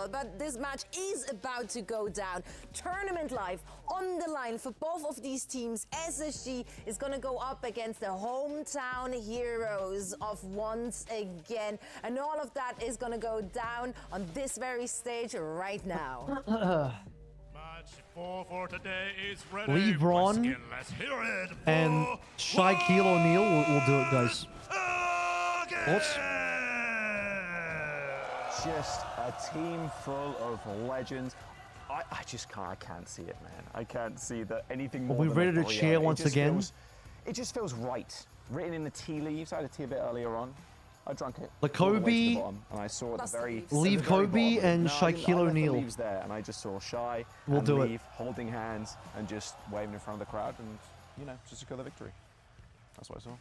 But this match is about to go down. Tournament life on the line for both of these teams. SSG is going to go up against the hometown heroes of once again. And all of that is going to go down on this very stage right now. Match 4 for today is ready. LeBron Let's hear it. and Shaquille O'Neal will do it, guys. Thoughts? Just a team full of legends. I can't see it, man. I can't see that anything more. Are we than ready to a cheer once again? It just feels right. Written in the tea leaves. I had a tea a bit earlier on. I drank it. Like Kobe, and I saw at the very leave Kobe and Shaquille O'Neal. Leaves there, and I just saw Shy We'll and do Leave it. holding hands and just waving in front of the crowd, and you know, just secure the victory. That's what I saw.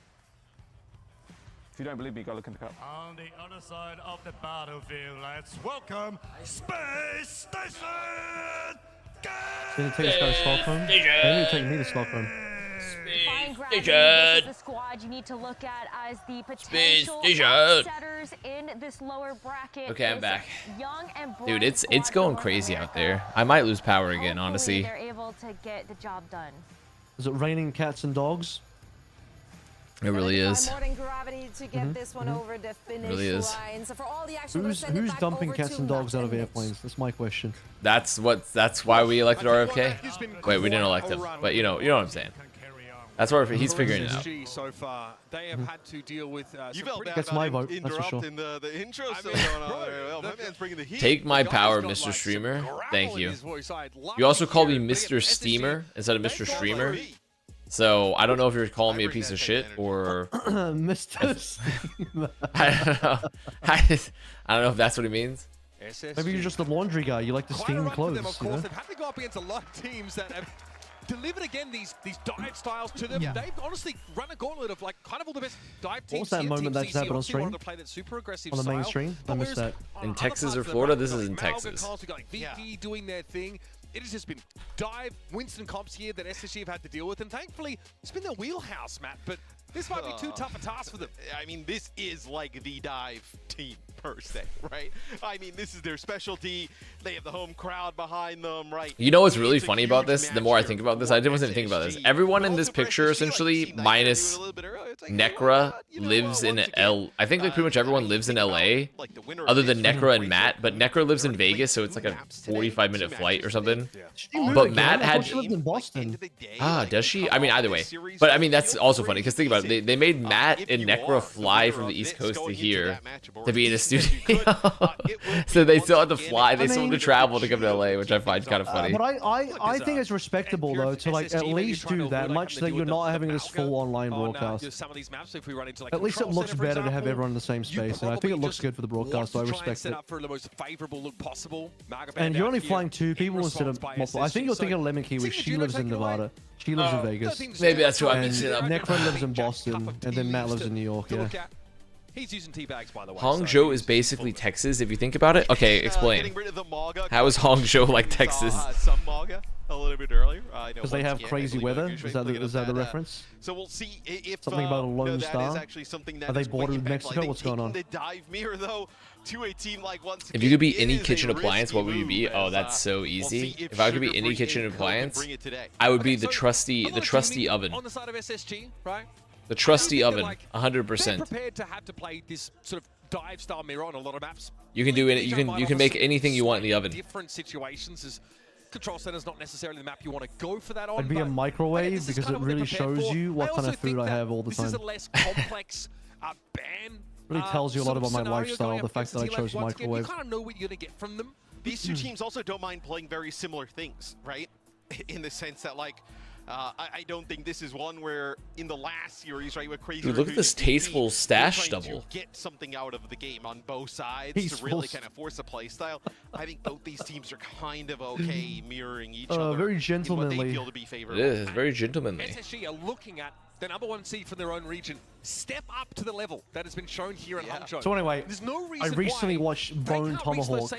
If you don't believe me, go look in the cup. On the other side of the battlefield, let's welcome Spacestation. They need to take this guy to Stockholm. They need to take me to Stockholm. This is the squad you need to look at as the potential setters in this lower bracket. Okay, I'm back. Young and Dude, it's going crazy out there. I might lose power again, honestly. They're able to get the job done. Is it raining cats and dogs? It really is. More than gravity to get this one over the finish Really is. line. So for all the action, Who's dumping cats and dogs out of airplanes? That's my question. That's why we elected RFK. Wait, we didn't elect him, but you know what I'm saying. That's where he's figuring it out. So far, they have had to deal with. That's my vote. That's for sure. The intro still going on there. Well, my man's bringing the heat. Take my power, Mr. Streamer. Thank you. You also called me Mr. Steamer instead of Mr. Streamer. So I don't know if you're calling me a piece of shit or Mr. Steamer. I don't know. I don't know if that's what he means. Maybe you're just a laundry guy. You like to steam clothes. You know? They've had to go up against a lot of teams that have delivered again these dive styles to them. They've honestly run a gauntlet of like kind of all the best dive teams. What was that moment that happened on stream? On the main stream? I missed that. In Texas or Florida? This is in Texas. We've got VP doing their thing. It has just been dive, Winston comps here that SSG have had to deal with, and thankfully it's been their wheelhouse, Matt. But this might be too tough a task for them. I mean, this is like the dive team per se, right? I mean, this is their specialty. They have the home crowd behind them, right? You know what's really funny about this? The more I think about this, I wasn't thinking about this. Everyone in this picture, essentially, minus Necra, lives in I think like pretty much everyone lives in LA, other than Necra and Matt. But Necra lives in Vegas, so it's like a 45-minute flight or something. But Matt had. She lived in Boston. Ah, does she? I mean, either way. But I mean, that's also funny because think about it. They made Matt and Necra fly from the East Coast to here to be in a studio. So they still have to fly. They still have to travel to come to LA, which I find kind of funny. But I think it's respectable though to like at least do that, much that you're not having this full online broadcast. At least it looks better to have everyone in the same space, and I think it looks good for the broadcast, so I respect it. And you're only flying 2 people instead of multiple. I think you're thinking of Lemon Kiwi. She lives in Nevada. She lives in Vegas. Maybe that's who I'm And mixing up. Necron lives in Boston, and then Matt lives in New York. Yeah. He's using teabags, by the way. Hangzhou is basically Texas, if you think about it. Okay, explain. How is Hangzhou like Texas? Some Maga a little bit earlier. Because they have crazy weather. Is that the reference? So we'll see if something about a lone that star. Is actually something that Are they bordered with Mexico? What's going on? The dive mirror though to a team like once. If you could be any kitchen appliance, what would you be? Oh, that's so easy. If I could be any kitchen appliance, I would be the trusty oven. On the side of SSG, right? The trusty oven, They're 100%. prepared to have to play this sort of dive style mirror on a lot of maps. You can do it. You can make anything you want in the oven. Different situations as control center's not necessarily the map you want to go for that on. It'd be a microwave because it really shows you what kind of food I have all the time. This is a less complex ban. Really tells you a lot about my lifestyle. The fact that I chose microwave. You kind of know what you're gonna get from them. These two teams also don't mind playing very similar things, right? In the sense that like. I don't think this is one where in the last series, right, with Crazy. Dude, look at this tasteful stash double. Get something out of the game on both sides to really kind of force a play style. I think both these teams are kind of okay mirroring each other. Very gentlemanly. What they feel to be favorable. It is very gentlemanly. SSG are looking at the #1 seed from their own region, step up to the level that has been shown here in Hangzhou. So anyway, there's no reason I recently watched Bone Tomahawk.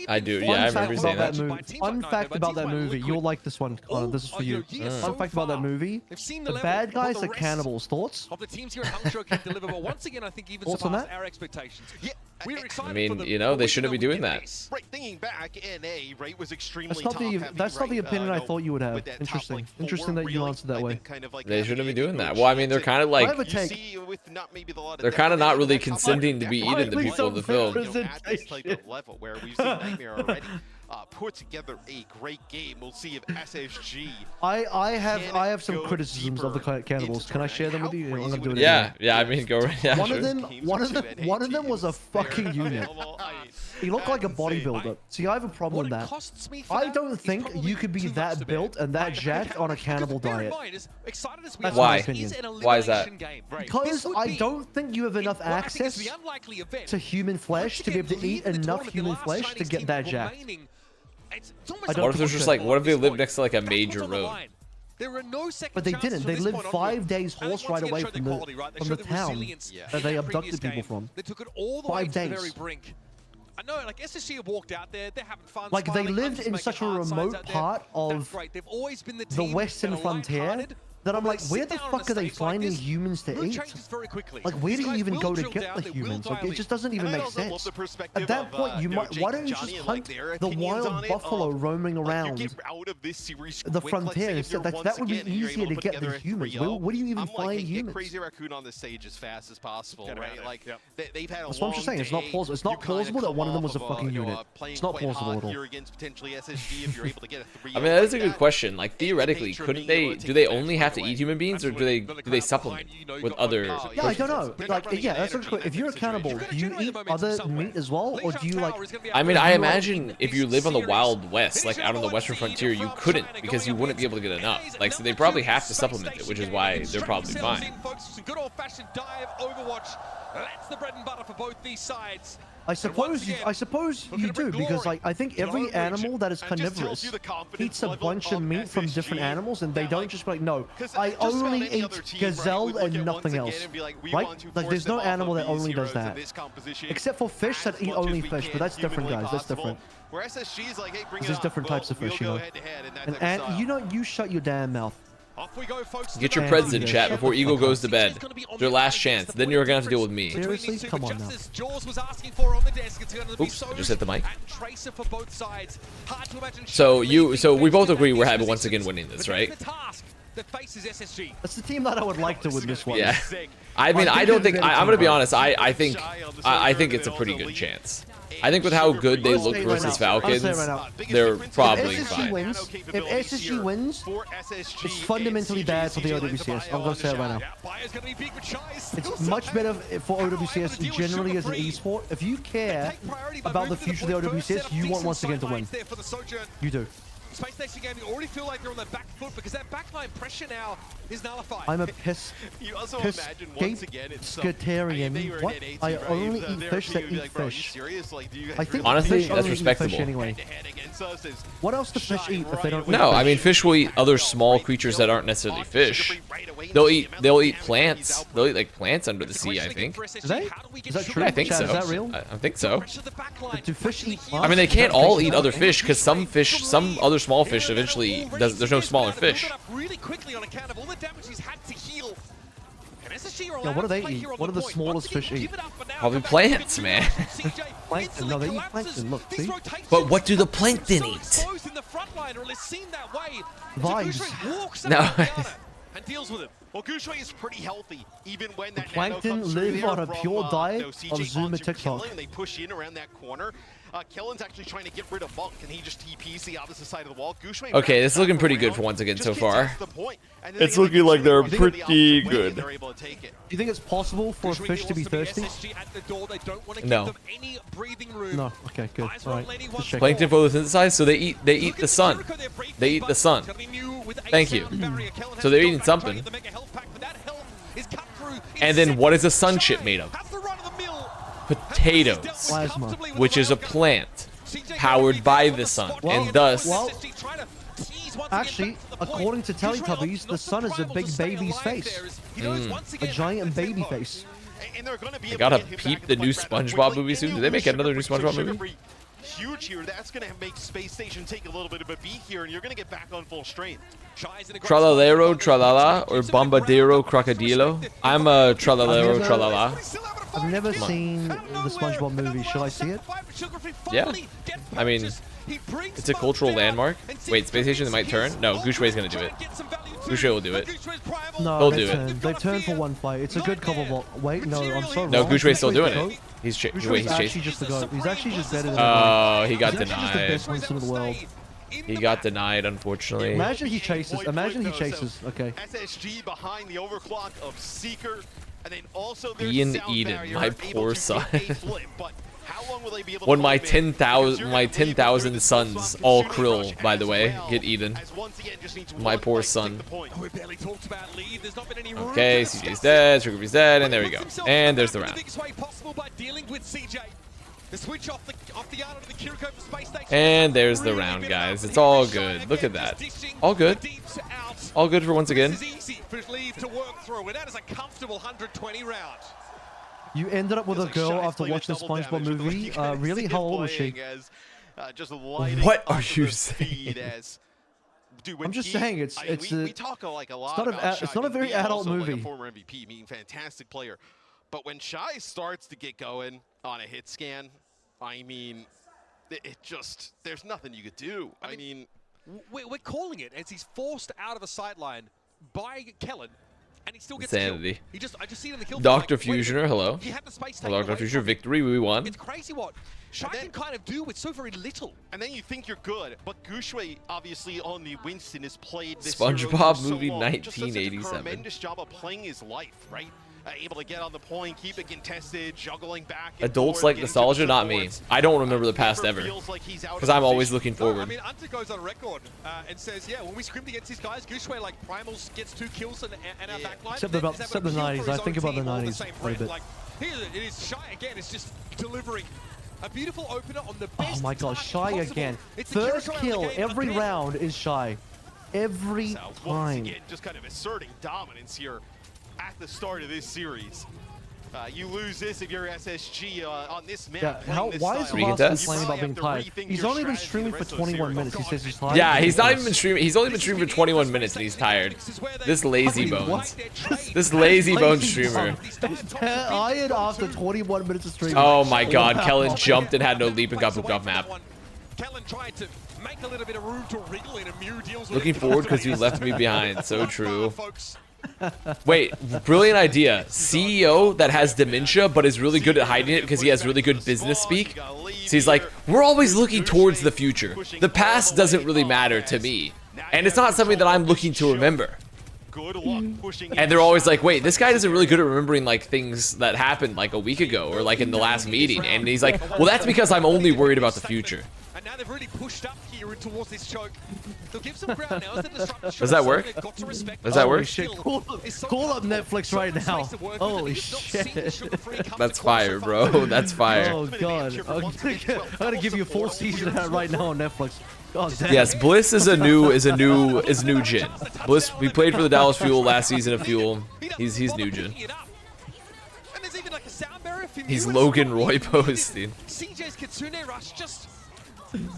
I do, yeah, I remember seeing that. Fun fact about that movie, you'll like this one, Connor. This is for you. Fun fact about that movie: the bad guys are cannibals. Thoughts? Of the teams here in Hangzhou can deliver, but once again, I think even surpassed our expectations. Yeah, we're excited. I mean, you know, they shouldn't be doing that. Right, thinking back, NA, right, was extremely That's not the opinion I thought you would have. Interesting. Interesting that you answered that way. They shouldn't be doing that. Well, I mean, they're kind of like, they're kind of not really consenting to be eating the people in the film. At this type of level where we've seen Nightmare already put together a great game. We'll see if SSG. I have some criticisms of the cannibals. Can I share them with you? I'm gonna do it. Yeah, yeah. I mean, go right. Yeah, one of them was a fucking unit. He looked like a bodybuilder. See, I have a problem with that. I don't think you could be that built and that jacked on a cannibal diet. That's my opinion. Why is that? Because I don't think you have enough access to human flesh to be able to eat enough human flesh to get that jacked. What if there's just like, what if they live next to like a major road? But they didn't. They lived 5 days horse ride away from the town that they abducted people from. 5 days. I know, like SSG have walked out there, they're having fun. Like they lived in such a remote part of the western frontier that I'm like, where the fuck are they finding humans to eat? Like, where do you even go to get the humans? Like, it just doesn't even make sense. At that point, you might, why don't you just hunt the wild buffalo roaming around the frontier instead? That would be easier to get than humans. Where do you even find humans? Crazy Raccoon on the stage as fast as possible, right? Like, they've had a That's what I'm just saying. It's not plausible. It's not plausible that one of them was a fucking unit. It's not plausible at all. I mean, that is a good question. Like, theoretically, couldn't they? Do they only have to eat human beings, or do they supplement with other? Yeah, I don't know. Like, yeah, that's what if you're a cannibal, do you eat other meat as well, or do you like? I mean, I imagine if you live on the Wild West, like out on the Western frontier, you couldn't because you wouldn't be able to get enough. Like, so they probably have to supplement it, which is why they're probably fine. Good old-fashioned dive Overwatch. That's the bread and butter for both these sides. I suppose you do, because like I think every animal that is carnivorous eats a bunch of meat from different animals, and they don't just be like, no, I only eat gazelle and nothing else, right? Like there's no animal that only does that, except for fish that eat only fish, but that's different, guys. That's different. There's different types of fish, you know. And you know, you shut your damn mouth. Off we go, folks. Get your preds in, chat, before Eagle goes to bed. It's your last chance. Then you're gonna have to deal with me. Seriously? Come on now. Oops, I just hit the mic. So we both agree we're having once again winning this, right? That's the team that I would like to win this one. Yeah. I mean, I don't think. I'm gonna be honest. I think it's a pretty good chance. I think with how good they look versus Falcons, they're probably fine. If SSG wins, it's fundamentally bad for the OWCS. I'm going to say it right now. It's much better for OWCS generally as an esport. If you care about the future of the OWCS, you want once again to win. You do. Spacestation game, you already feel like they're on their back foot because that backline pressure now is nullified. I'm a pescatarian. What? I only eat fish that eat fish. I think honestly, that's respectable. Anyway. What else do fish eat if they don't eat No, fish? I mean, fish will eat other small creatures that aren't necessarily fish. They'll eat plants. They'll eat like plants under the sea, I think. Do they? Is that true? I think so. Is that real? I think so. Do fish eat plants? I mean, they can't all eat other fish because some other small fish eventually there's no smaller fish. Yeah, what do they eat? What do the smallest fish eat? Probably plants, man. Plankton? No, they eat plankton. Look, see? But what do the plankton eat? Vibes. No. And deals with him. Well, Gushui is pretty healthy, even when that Plankton live on a pure diet of Zuma TikTok. They push in around that corner. Kellen's actually trying to get rid of Monk, and he just TPs the opposite side of the wall. Okay, this is looking pretty good for once again so far. It's looking like they're pretty good. Do you think it's possible for a fish to be thirsty? No. No. Okay, good. All right. Plankton photosynthesized, so they eat the sun. They eat the sun. Thank you. So they're eating something. And then what is a sun chip made of? Potatoes, Plasma, which is a plant powered by the sun, and thus Actually, according to Teletubbies, the sun is a big baby's face. A giant baby face. I gotta peep the new SpongeBob movie soon. Do they make another new SpongeBob movie? Huge here. That's going to make Spacestation take a little bit of a beat here, and you're going to get back on full strain. Tralalero, tralala, or bombardero, crocodilo. I'm a tralalero, tralala. I've never seen the SpongeBob movie. Should I see it? Yeah. I mean, it's a cultural landmark. Wait, Spacestation might turn? No, Gushway's gonna do it. Gushway will do it. No, He'll they do turn. it. They turn for one fight. It's a good cover block. Wait, no, I'm so wrong. No, Gushway's still doing Gushway's it. He's Gushway's actually chasing. just the goat. He's actually just better than Oh, he got He's actually just the denied. best winston in the world. He got denied, unfortunately. Imagine he chases. Imagine he chases. Okay. SSG behind the overclock of Seeker, and then also their Ian sound Eden, barrier my able poor to son. take a flip, but how long will they be able When to my hold it? 10,000 sons, all Krill, by the way, get Eden. As once again, just needs My one poor fight to take son. the point. We barely talked about lead. There's not been any room Okay, for CJ's dead, Sugarbee's dead, and there we go. And there's the round. biggest way possible by dealing with CJ. The switch off the yard onto the Kiriko for Spacestation. And there's the round, guys. It's all good. Look at that. All good. All good for once again. This is easy for lead to work through, and that is a comfortable 120 round. You ended up with a girl after watching the SpongeBob movie. Really? How old was she? What are you saying? Dude, I'm just saying we talk like a lot not about it's not a very Shy being adult also like movie. a former MVP, meaning fantastic player. But when Shy starts to get going on a hit scan, I mean, it just, there's nothing you could do. I mean, we're calling it as he's forced out of a sideline by Kellen, and he still gets Insanity. killed. I just see it in the kill. Dr. Like, Fusioner, hello. he had the space Hello, taken Dr. away Fusioner, from him. victory, we won. It's crazy what Shy can kind of do with so very little. and then you think you're good, but Gushway obviously on the Winston has played this SpongeBob hero for so movie long. Just does such a 1987. tremendous job of playing his life, right? Able to get on the point, keep it contested, juggling back. And Adults forth, like getting to nostalgia, the not me. supports. I don't remember the past Never ever. feels like he's out Because of I'm always position. looking No, forward. I mean, Hunter goes on record and says, yeah, when we scrimmed against these guys, Gushway, like, Primals gets 2 kills and our backline. Except then about- he's able except to the kill 90s. for his I think own about the team all 90s same quite a friend. bit. Like, here it is. Shy again. It's just delivering a beautiful opener on the best Oh my gosh, target Shy possible. again. It's the First Kiriko kill round of the game, every unbeaten. round is Shy. Every So, once time. again, just kind of asserting dominance here at the start of this series. You lose this if you're SSG on this map. Yeah, playing this why is style. Recon Avast test? complaining about being tired? He's only been streaming for 21 minutes. He says he's tired. Yeah, he's not even been streaming. He's only been streaming for 21 minutes and he's tired. This lazy bones. This lazy bone streamer. Tired after 21 minutes of streaming. Oh my god, Kellen jumped and had no leap and got booped off map. Kellen tried to make a little bit of room to wriggle in, and Mew deals with Looking it. forward because you left me behind. So true. Folks. Wait, brilliant idea. CEO that has dementia but is really good at hiding it because he has really good business speak. So he's like, we're always looking towards the future. The past doesn't really matter to me. And it's not something that I'm looking to remember. Good luck pushing And they're always like, wait, this guy isn't really good at remembering like things that happened like a week ago or like in the last meeting. And he's like, well, that's because I'm only worried about the future. And now they've really pushed up here towards this choke. They'll give some ground now. Does that work? Does that work? Shit. Call up Netflix right now. Holy shit. That's fire, bro. That's fire. Oh god. I'm gonna give you a full season of that right now on Netflix. God damn. Yes, Bliss is a new gen. Bliss, we played for the Dallas Fuel last season of Fuel. He's new gen. He's Logan Roy posting. CJ's Kitsune Rush just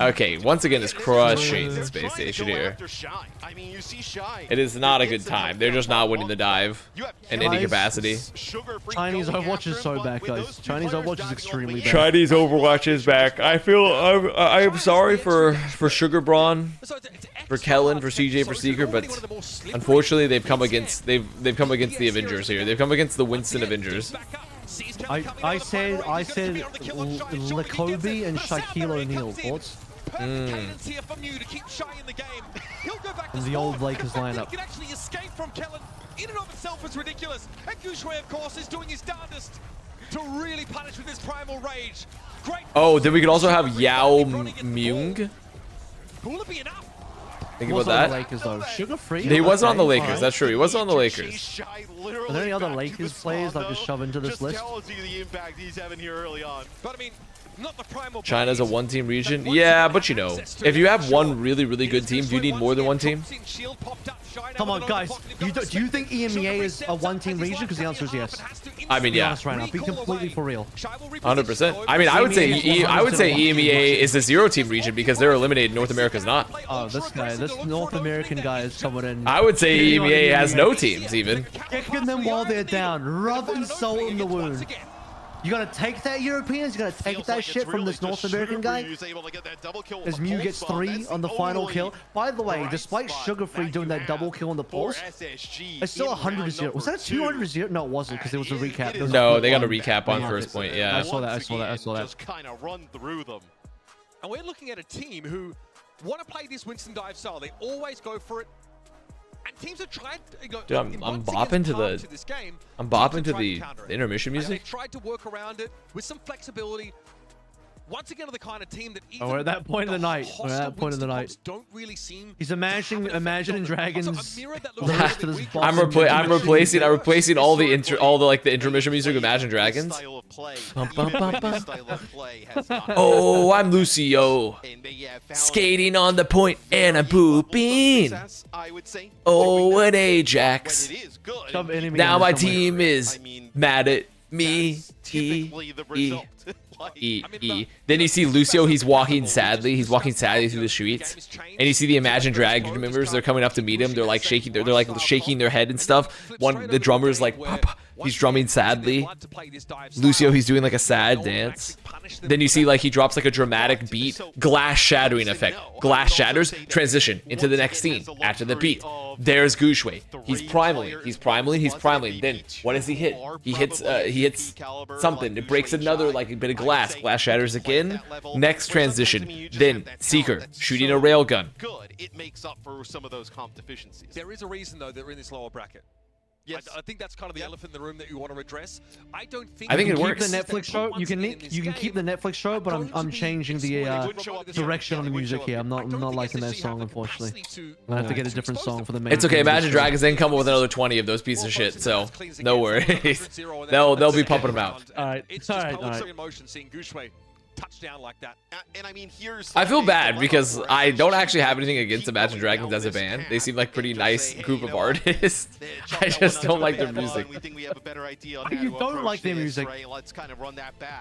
Okay, once again, it's crushing the Space Station here. It is not a good time. They're just not winning the dive in any capacity. Chinese Overwatch is so bad, guys. Chinese Overwatch is extremely bad. Chinese Overwatch is back. I feel I'm sorry for Sugar Braun, for Kellen, for CJ, for Seeker, but unfortunately they've come against the Avengers here. They've come against the Winston Avengers. I said Lakobe and Shaquille O'Neal. Thoughts? From the old Lakers lineup. He can actually escape from Kellen. In and of itself is ridiculous. And Gushway, of course, is doing his darndest to really punish with his primal rage. Great. Oh, then we could also have Yao Myung. Will it be enough? Think about On the that. Lakers though. Sugar free. He wasn't on the Okay, Lakers. alright. That's true. He wasn't on the Lakers. Are there any other Lakers players that just shove into this list? Tells you the impact he's having here early on. But I mean, Not the primal China's a blaze. one-team region. Yeah, but you know, if you have one really, really good team, do you need more than one team? Come on, guys. Do you think EMEA is a one-team region? Because the answer is yes. I mean, Be yeah, honest right now. Be completely for real. 100%. I mean, I would say EMEA is a zero-team region because they're eliminated. North America's not. Oh, this North American guy is coming in. I would say EMEA has no teams even. Kicking them while they're down, rubbing salt in the wound. You gotta take that, Europeans. You gotta take that shit from this North American guy. As Mew gets 3 on the final kill. By the way, despite Sugar Free doing that double kill on the pulse, it's still 100-0. Was that a 200-0? No, it wasn't, because it was a recap. No, they got a recap on first point. Yeah. I saw that. Just kind of run through them. And we're looking at a team who want to play this Winston dive style. They always go for it. And teams have tried to go. Dude, I'm bopping to the intermission music. They tried to work around it with some flexibility. Once again, the kind of team that even we're at that point of the night. We're at that point of the night. Don't really seem. He's imagining dragons. I'm replacing all the intermission music with Imagine Dragons. Oh, I'm Lucio, skating on the point and I'm booping. Oh, an Ajax. Now my team is mad at me. Then you see Lucio, he's walking sadly through the streets, and you see the Imagine Dragon members, they're coming up to meet him, they're like shaking their head and stuff. The drummer's like he's drumming sadly. Lucio, he's doing like a sad dance. Then you see like he drops like a dramatic beat, glass shattering effect. Glass shatters, transition into the next scene after the beat. There's Gushue. He's primaling. Then what does he hit? He hits something. It breaks another like a bit of glass. Glass shatters again. Next transition. Then Seeker shooting a railgun. Good. It makes up for some of those comp deficiencies. There is a reason though that we're in this lower bracket. Yes. I think that's kind of the elephant in the room that you want to address. I think it works. The Netflix show. You can keep the Netflix show, but I'm changing the direction on the music here. I'm not liking that song, unfortunately. I have to get a different song for the main. It's okay. Imagine Dragons then come up with another 20 of those pieces of shit. So no worries. They'll be pumping them out. All right. It's just poetry in motion seeing Gushue touchdown like that. And I mean, I feel bad because I don't actually have anything against Imagine Dragons as a band. They seem like pretty nice group of artists. I just don't like their music. You don't like their music.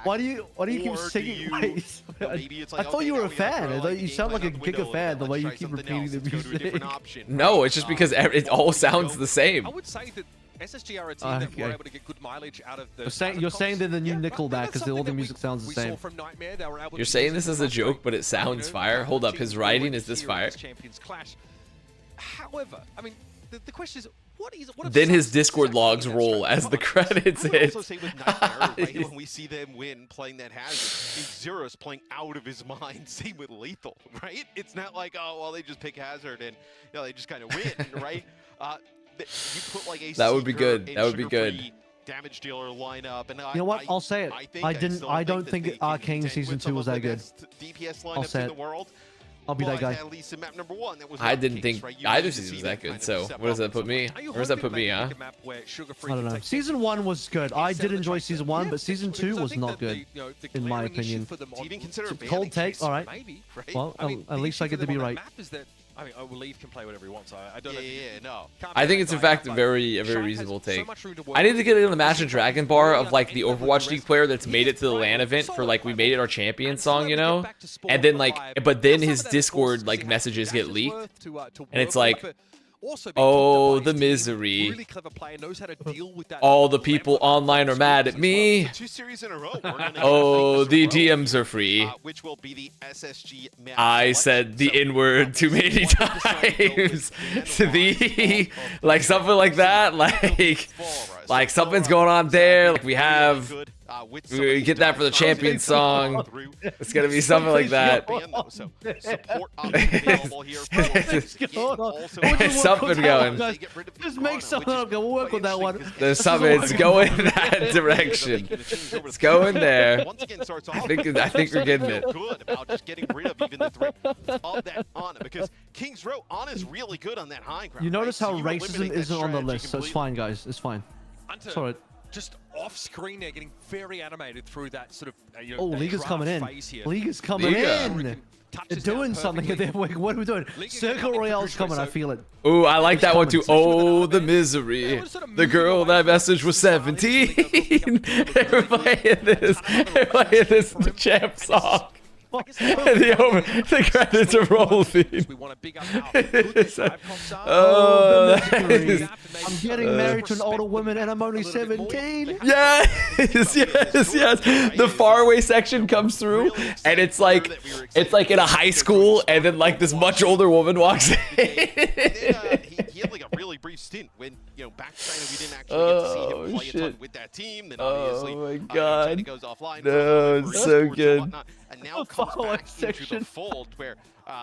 Why do you keep singing? I thought you were a fan. I thought you sound like a giga fan the way you keep repeating the music. No, it's just because it all sounds the same. I would say that SSG are a team that were able to get good mileage out of the. You're saying they're the new Nickelback because all the music sounds the same. You're saying this is a joke, but it sounds fire. Hold up, his writing is this fire? However, I mean, the question is, then his Discord logs roll as the credits hit. I would also say with Nightmare, right, when we see them win playing that Hazard, Zero's playing out of his mind. Same with Lethal, right? It's not like, oh, well, they just pick Hazard and they just kind of win, right? You put like a that would be good. That would be good. Damage dealer lineup, and you know what? I'll say it. I don't think Arcane Season 2 was that good. I'll say it. I'll be that guy. I didn't think either season was that good. So where does that put me? Where does that put me, huh? I don't know. Season 1 was good. I did enjoy Season 1, but Season 2 was not good, in my opinion. Cold take. All right. Well, at least I get to be right. I mean, Leaf can play whatever he wants. I don't know. I think it's in fact a very reasonable take. I need to get an Imagine Dragon bar of like the Overwatch League player that's made it to the LAN event for like we made it our champion song, you know? And then like, but then his Discord like messages get leaked, and it's like, oh, the misery. All the people online are mad at me. Oh, the DMs are free. I said the N-word too many times. To the, like something like that. Like something's going on there. Like we get that for the champion song. It's gonna be something like that. Something going. Just make something up. We'll work on that one. There's something. It's going in that direction. It's going there. I think we're getting it. Good about just getting rid of even the threat of that Ana, because King's Row Ana's really good on that high ground. You notice how racism isn't on the list, so it's fine, guys. It's fine. It's alright. Just off screen there, getting very animated through that sort of you know, Oh, Liga's coming in. here. Liga's coming in. They're doing something. What are we doing? Circle Royale's coming. I feel it. Ooh, I like that one too. Oh, the misery. The girl that message was 17. Everybody in this. The champ song. The credits are rolling. I'm getting married to an older woman and I'm only 17. Yes. The faraway section comes through and it's like in a high school and then like this much older woman walks in. He had like a really brief stint when, you know, back in China we didn't actually get to see him play a ton with that team. Then obviously, oh my god, China goes offline. No, it's so good. And now comes back into the fold where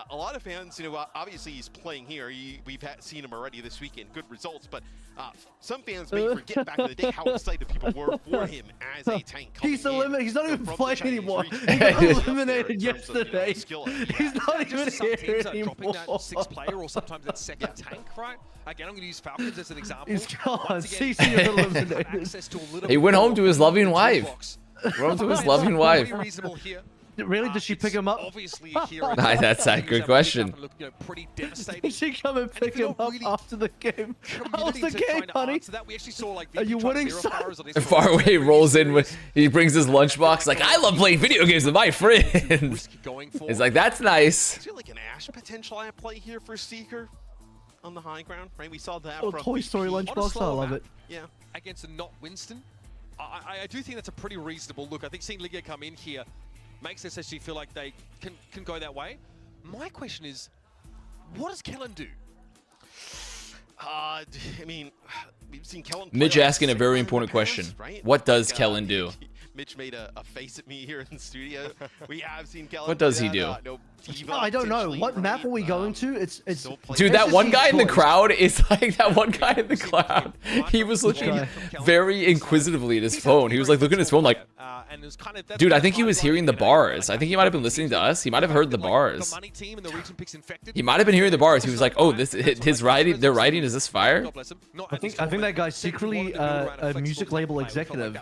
a lot of fans, you know, obviously he's playing here. We've seen him already this weekend, good results, but some fans may forget back in the day how excited people were for him as a tank. He's eliminated. He's not even playing anymore. He got eliminated yesterday. He's not even here anymore. Dropping that sixth player or sometimes that second tank, right? Again, I'm going to use Falcons as an example. He's gone. CC eliminated. He went home to his loving wife. Went to his loving wife. Really? Did she pick him up? Obviously, that's a good question. Did she come and pick him up after the game? How was the game, honey? Are you winning, son? Faraway rolls in with, he brings his lunchbox like, I love playing video games with my friends. He's like, that's nice. Is there like an Ash potential at play here for Seeker on the high ground? Right, we saw that. Oh, Toy Story lunchbox, I love it. Yeah. Against a not Winston, I do think that's a pretty reasonable look. I think seeing Liga come in here makes SSG feel like they can go that way. My question is, what does Kellen do? I mean, we've seen Kellen. Mitch asking a very important question. Right? What does Kellen do? Mitch made a face at me here in the studio. We have seen Kellen. What does he do? I don't know. What map are we going to? It's dude, that one guy in the crowd is like that one guy in the crowd. He was looking very inquisitively at his phone. He was like looking at his phone like, dude, I think he was hearing the bars. I think he might have been listening to us. He might have heard the bars. He might have been hearing the bars. He was like, oh, their writing is this fire? I think that guy's secretly a music label executive.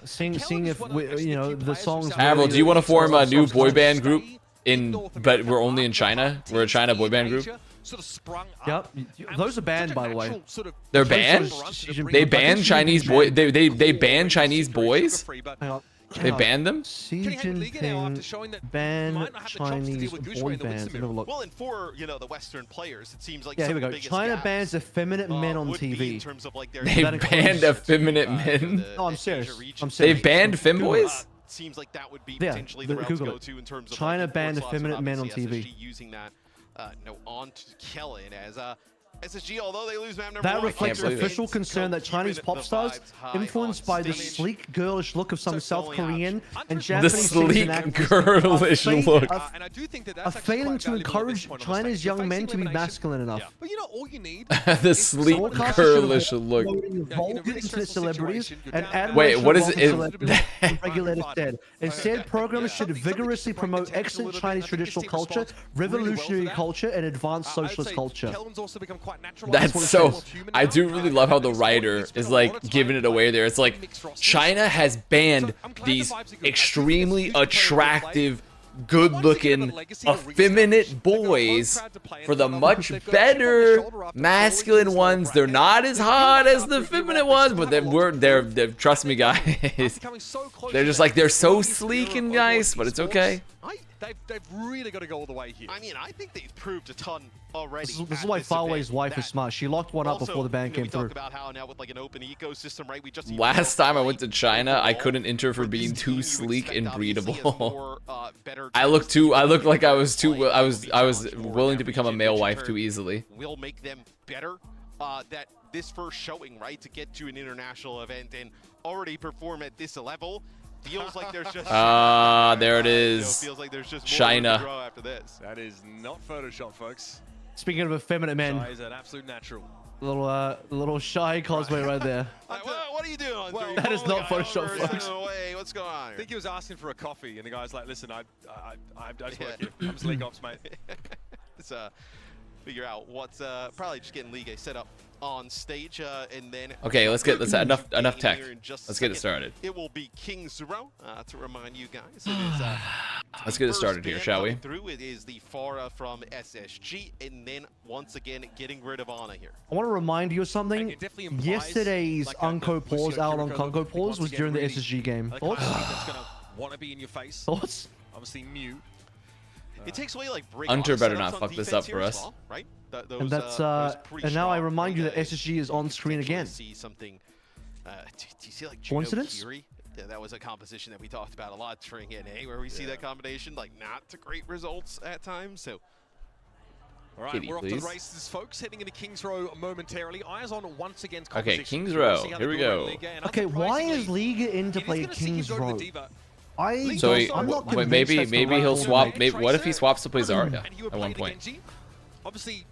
Seeing if you know the songs. Avril, do you want to form a new boy band group? But we're only in China. We're a China boy band group. Yep, those are banned, by the way. They're banned. They ban Chinese boy. They ban Chinese boys. They banned them? Xi Jinping banned Chinese boy bands. Well, and for, you know, the Western players, it seems like here we go. China bans effeminate men on TV. They banned effeminate men? No, I'm serious. They banned femboys? Seems like that would be potentially the route to go to in terms of China banned effeminate men on TV. Using that on to Kellen as SSG, although they lose map number that one, reflects official concern that Chinese pop stars, influenced by the sleek, girlish look of some South Korean and Japanese girlish look, are failing to encourage China's young men to be masculine enough. But you know, all you need the sleek, girlish look. Internet celebrities and wait, what is it? Regulators said. Instead, programs should vigorously promote excellent Chinese traditional culture, revolutionary culture, and advanced socialist culture. That's so. I do really love how the writer is like giving it away there. It's like China has banned these extremely attractive, good-looking, effeminate boys for the much better masculine ones. They're not as hot as the feminine ones, but they're trust me, guys. They're just like they're so sleek and nice, but it's okay. They've really got to go all the way here. I mean, I think they've proved a ton already. This is why Faraway's wife is smart. She locked one up before the ban came through. We talk about how now with like an open ecosystem, right? We just last time I went to China, I couldn't enter for being too sleek and breedable. I looked like I was willing to become a male wife too easily. We'll make them better. That this first showing, right, to get to an international event and already perform at this level. Feels like there's just there it is. Feels like there's just China. more after this. That is not Photoshop, folks. Speaking of effeminate men, Shy is an absolute natural. Little shy cosplay right there. What are you doing? Well, that is not Photoshop, folks. What's going on here? I think he was asking for a coffee, and the guy's like, "Listen, I just work here. I'm just league ops, mate." It's figure out what's probably just getting Liga set up on stage, and then Okay, let's enough tech. Let's get it started. It will be King's Row to remind you guys. It is, Let's get it started here, shall we? Through it is the Pharah from SSG, and then once again getting rid of Ana here. I want to remind you of something. Yesterday's Unco pause out on Congo pause was during the SSG game. Thoughts? That's gonna want to be in your face. Thoughts? Obviously mute. It takes away like break Hunter better not setups on fuck this defense up here for as us. well, right? And that's and now I remind you that SSG is on screen again. See something. Do you see like Coincidence? Kiri? Yeah, that was a composition that we talked about a lot during NA, where we see that combination like not to great results at times. So. All right, Kitty, we're off to please. the races, folks. Heading into King's Row momentarily. Eyes on once against Okay, competition. King's Row. See how Here they we do in go. Liga, and Okay, why is unsurprisingly, Liga in to it is play gonna see him King's go to the Row? Diva. So I'm not convinced maybe that's the right he'll call to swap. make. Maybe what if he swaps to play Zarya And he would at play one the point? Genji. Obviously,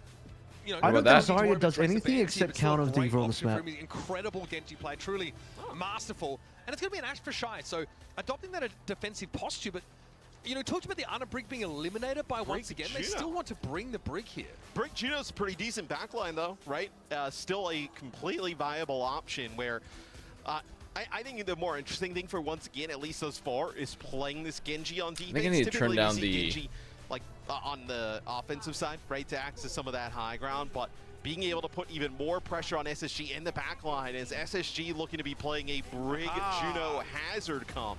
you know, I don't don't think think Zarya Zarya does anything except counter Diva on this map. Incredible Genji play, truly masterful. And it's going to be an Ash for Shy, so adopting that defensive posture, but you know, talked about the Ana Brig being eliminated by once again. They still want to bring the Brig here. Brig Juno's a pretty decent backline though, right? Still a completely viable option where I think the more interesting thing for once again, at least thus far, is playing this Genji on defense. I think I need to turn Typically, down we see the Genji, like on the offensive side, right, to access some of that high ground, but being able to put even more pressure on SSG in the backline as SSG looking to be playing a Brig Juno hazard comp.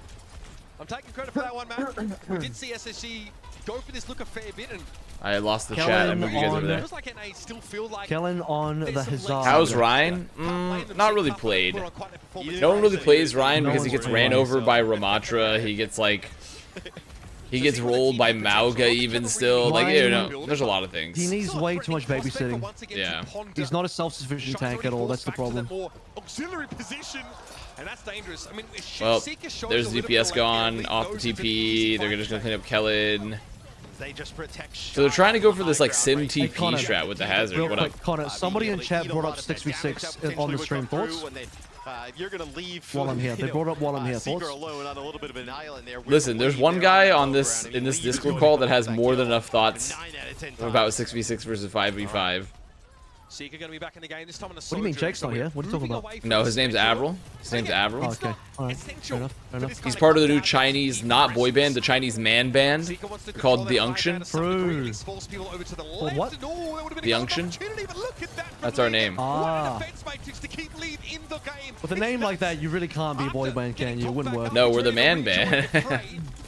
I'm taking credit for that one, man. We did see SSG go for this look a fair bit, and I lost the Kellen chat. I moved you guys over on- there. it feels like NA still feel like Kellen on the Hazard. How's Ryan? Not really played. No one really plays Ryan No because he one's gets playing ran Ryan, over so- by Ramatra. He gets like he gets rolled by Mauga even still. Like, you know, there's a lot of things. He needs way too much babysitting. Yeah. He's not a self-sufficient tank at all. That's the problem. Auxiliary position, and that's dangerous. I mean, Well, Seeker shows there's a the little bit DPS of gone like off the goes into TP. They're fight just gonna there. clean up Kellen. They just protect So they're trying to go for this like sim Hey, TP Connor, strat with the hazard. Real What up? quick, Connor, somebody in chat brought up 6v6 on the stream. Thoughts? You're gonna leave While I'm here. They brought up while I'm here. Seeker Thoughts? alone on a little bit of an island there. Listen, there's one guy on this in this Discord call that has more than enough thoughts 9 out of 10 about times. 6v6 versus 5v5. Seeker going to be back in the game this time on a What do you mean Jake's not here? What are you talking about? No, his name's Avril. His name's Oh, Avril. okay. Alright. Fair enough. Fair enough. He's part of the new Chinese, not boy band, the Chinese man band called The Unction. True. what? The Unction? That's our name. Ah. With a name like that, you really can't be a boy band, can you? It wouldn't work. No, we're the man band.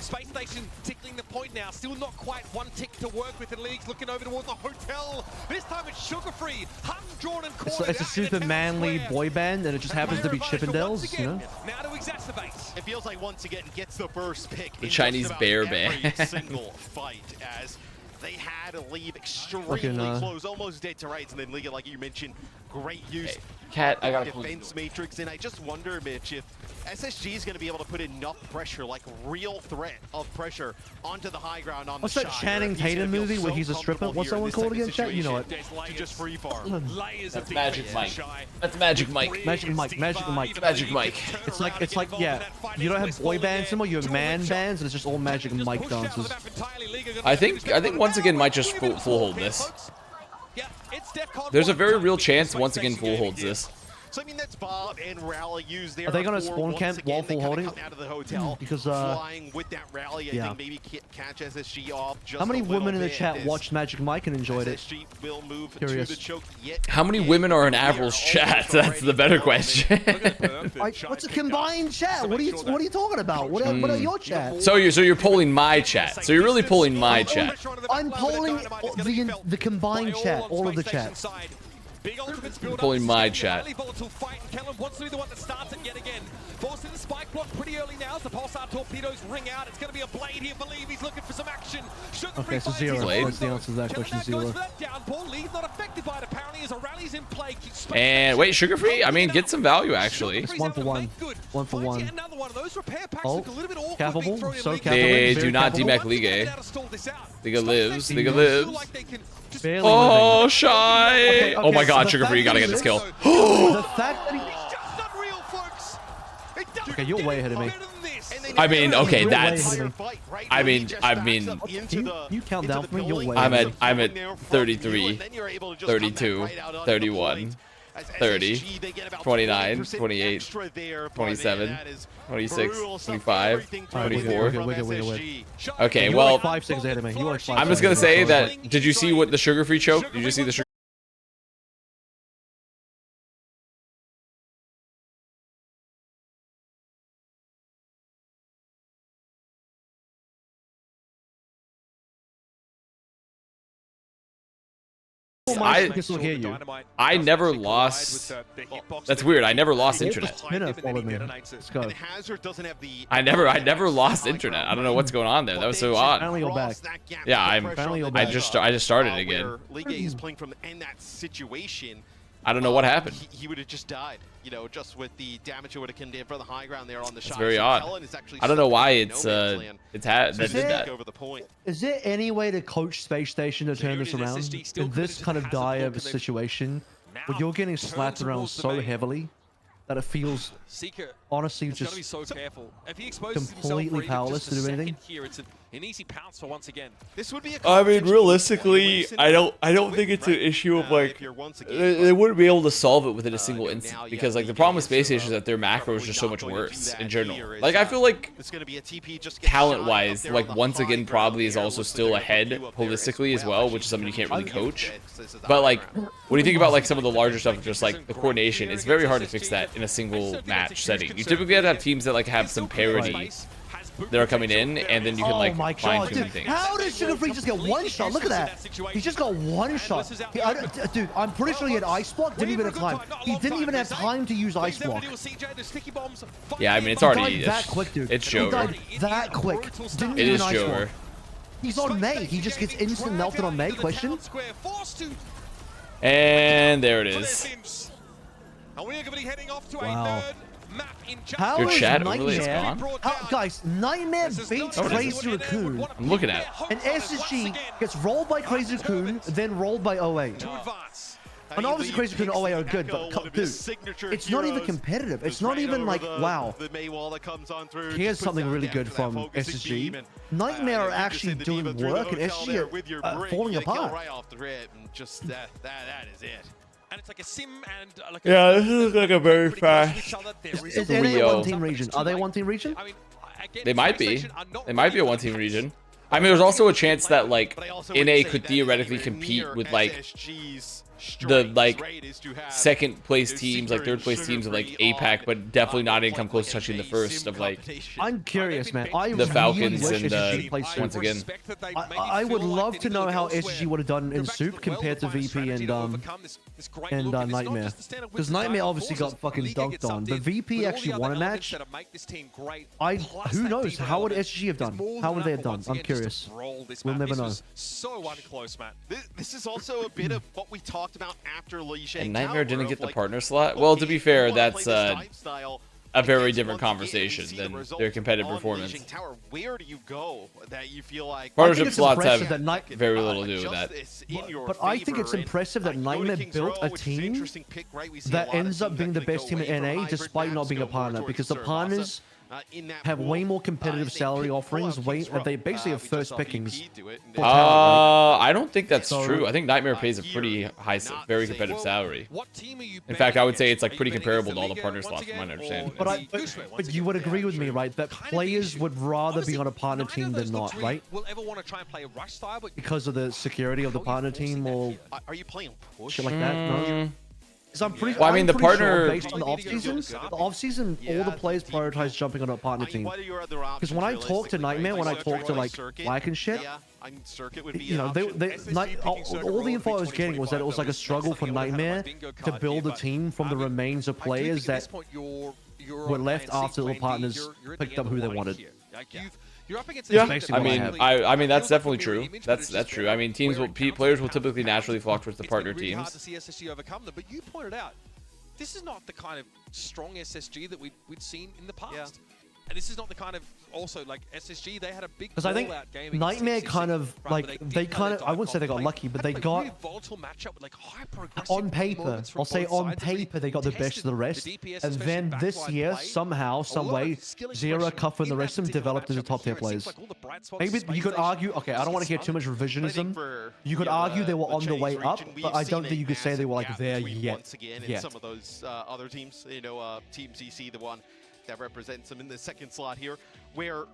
Spacestation tickling the point now. Still not quite one tick to work with. The league's looking over towards the hotel. This time it's sugar-free. Hung, drawn, and caught. It's a super manly boy band, and it just happens to be Chippendales, you know? Now to exacerbate. It feels like once again gets the first pick. The in Chinese just about bear every band. single fight as they had to leave extremely Fucking, close, almost dead to rights, and then Liga, like you mentioned, great use. Hey, Cat, I gotta defense matrix, and I just wonder, Mitch, if SSG is going to be able to put enough pressure, like real threat of pressure, onto the high ground on What's the that shot, Channing or if he's Tatum gonna feel movie where so he's a stripper? comfortable What's here that in one this called type of again, chat? You know it. situation to just free farm. That's Magic Mike. That's Magic Mike. Magic Mike, Magic Mike. Magic Mike. It's like, yeah, you don't have boy bands anymore, you have man bands, and it's just all Magic Mike dances. I think once again might just full hold this. There's a very real chance once again full holds this. So I mean that's Bob and Rally use there. Are they gonna before spawn once camp again while they full kinda holding? come out of the hotel, Because, flying with that Rally, I yeah. think maybe catch SSG off just How many a little women in the bit chat as watched Magic Mike and enjoyed it? SSG will move Curious. to the choke yet How many again. women are in We Avril's are chat? almost That's the already better down. question. What's a combined chat? What are you talking about? What are your chats? So you're polling my chat. So you're really polling my chat. I'm polling the combined chat, all of the chats. Big ultimates build Pulling up. my It's gonna chat. be a really volatile fight, and Kellen wants to be the one that starts it yet again. Forced in the spike block pretty early now as the pulsar torpedoes ring out. It's going to be a blade here for Lee. He's looking for some action. Okay, so zero. Blade. That's the answer to that question, Kellen now zero. goes for that downpour. Lee's not affected by it apparently as a rally's in play. And wait, sugar free? I mean, get some value actually. It's 1 for 1. 1 for 1. Another one of those repair packs Oh, look a little bit awkward capable, being thrown in so Liga. capable. They Very do not capable. deback Liga. Liga lives. Liga lives. Barely Oh, living. shy. Okay, Oh my so god, the sugar free, you fact gotta that get this he kill. The fact that he... It's just unreal, folks. It doesn't Okay, you're get way any ahead of me. better than this. And then I mean, okay, You're that's. way I mean, you count down for me. You're way I'm ahead. at 33, 32, 31, 30, 29, 28, 27, 26, 25, 24. Okay, You're well, like 5 seconds ahead of me. You're like 5 I'm just gonna seconds say ahead of me. that. Did you see what the sugar-free choke? Did you see the sugar? I never lost. That's weird. I never lost internet. Let's go. I never lost internet. I don't know what's going on there. That was so odd. Finally, you're back. Yeah, I just started again. Where Liga is playing from in that situation. I don't know what happened. He would have just died, you know, just with the damage it would have condemned for the high ground there on the shot. It's very odd. I don't know why it's that did that. Over the point. Is there any way to coach Spacestation to turn this around in this kind of dire of a situation where you're getting slapped around so heavily that it feels honestly just completely powerless to do anything? An easy pounce for once again. This would be a I mean, realistically, I don't think it's an issue of like they wouldn't be able to solve it within a single instant because like the problem with Space Station is that their macro is just so much worse in general. Like I feel like talent-wise, like once again probably is also still ahead holistically as well, which is something you can't really coach. But like when you think about like some of the larger stuff, just like the coordination, it's very hard to fix that in a single match setting. You typically have to have teams that like have some parity that are coming in, and then you can like fine tune things. How did Sugar Free just get one shot? Look at that. He just got one shot. Dude, I'm pretty sure he had Ice Block. Didn't even have time. He didn't even have time to use Ice Block. Yeah, I mean it's already that quick, dude. It's He Jover. died that quick. Didn't It even is Ice Jover. Block. He's on May. He just gets instant melted on May. Question. And there it is. Wow. How Your chat overlay is gone? Guys, Nightmare beats Crazy Raccoon. I'm looking at it. And SSG gets rolled by Crazy Raccoon, then rolled by OA. And obviously Crazy Raccoon and OA are good, but dude, it's not even competitive. It's not even like, wow, here's something really good from SSG. Nightmare are actually doing work, and SSG are falling apart. That is it. And it's like a sim and like Yeah, this is like a very fast. Is NA a one-team region? Are they a one-team region? I mean, They might be. They might be a one-team region. I mean, there's also a chance that like NA could theoretically compete with like the like second place teams, like third place teams of like APAC, but definitely not even come close to touching the first of like I'm curious, man. the Falcons really and once again. I would love to know how SSG would have done in Soup compared to VP and Nightmare, because Nightmare obviously got fucking dunked on, but VP actually won a match. Who knows? How would SSG have done? How would they have done? I'm curious. We'll never know. So unclose, Matt. This is also a bit of what we talked about after Liege. And Nightmare didn't get the partner slot. Well, to be fair, that's a very different conversation than their competitive performance. Where do you go that you feel like partnership slots have very little to do with that. But I think it's impressive that Nightmare built a team that ends up being the best team in NA despite not being a partner, because the partners have way more competitive salary offerings. They basically have first pickings. I don't think that's true. I think Nightmare pays a pretty high, very competitive salary. In fact, I would say it's like pretty comparable to all the partner slots from my understanding. But you would agree with me, right? That players would rather be on a partner team than not, right? Because of the security of the partner team, or shit like that. No. I'm pretty, well, I mean, the partner based on the off-season, all the players prioritize jumping on a partner team. Because when I talk to Nightmare, when I talk to like Black and shit, you know, all the info I was getting was that it was like a struggle for Nightmare to build a team from the remains of players that were left after the partners picked up who they wanted. Yeah, I mean that's definitely true. That's true. I mean, players will typically naturally flock towards the partner teams. To see SSG overcome them, but you pointed out this is not the kind of strong SSG that we'd seen in the past. And this is not the kind of also like SSG. They had a big because I think game Nightmare kind of like they kind of I wouldn't say they got lucky, but they got on paper. I'll say on paper they got the best of the rest, and then this year somehow, some way, Zero, Cuff, and the rest of them developed into top tier players. Maybe you could argue. Okay, I don't want to hear too much revisionism. You could argue they were on the way up, but I don't think you could say they were like there yet. Once again, in some of those other teams, you know, Team CC, the one that represents them in the second slot here, where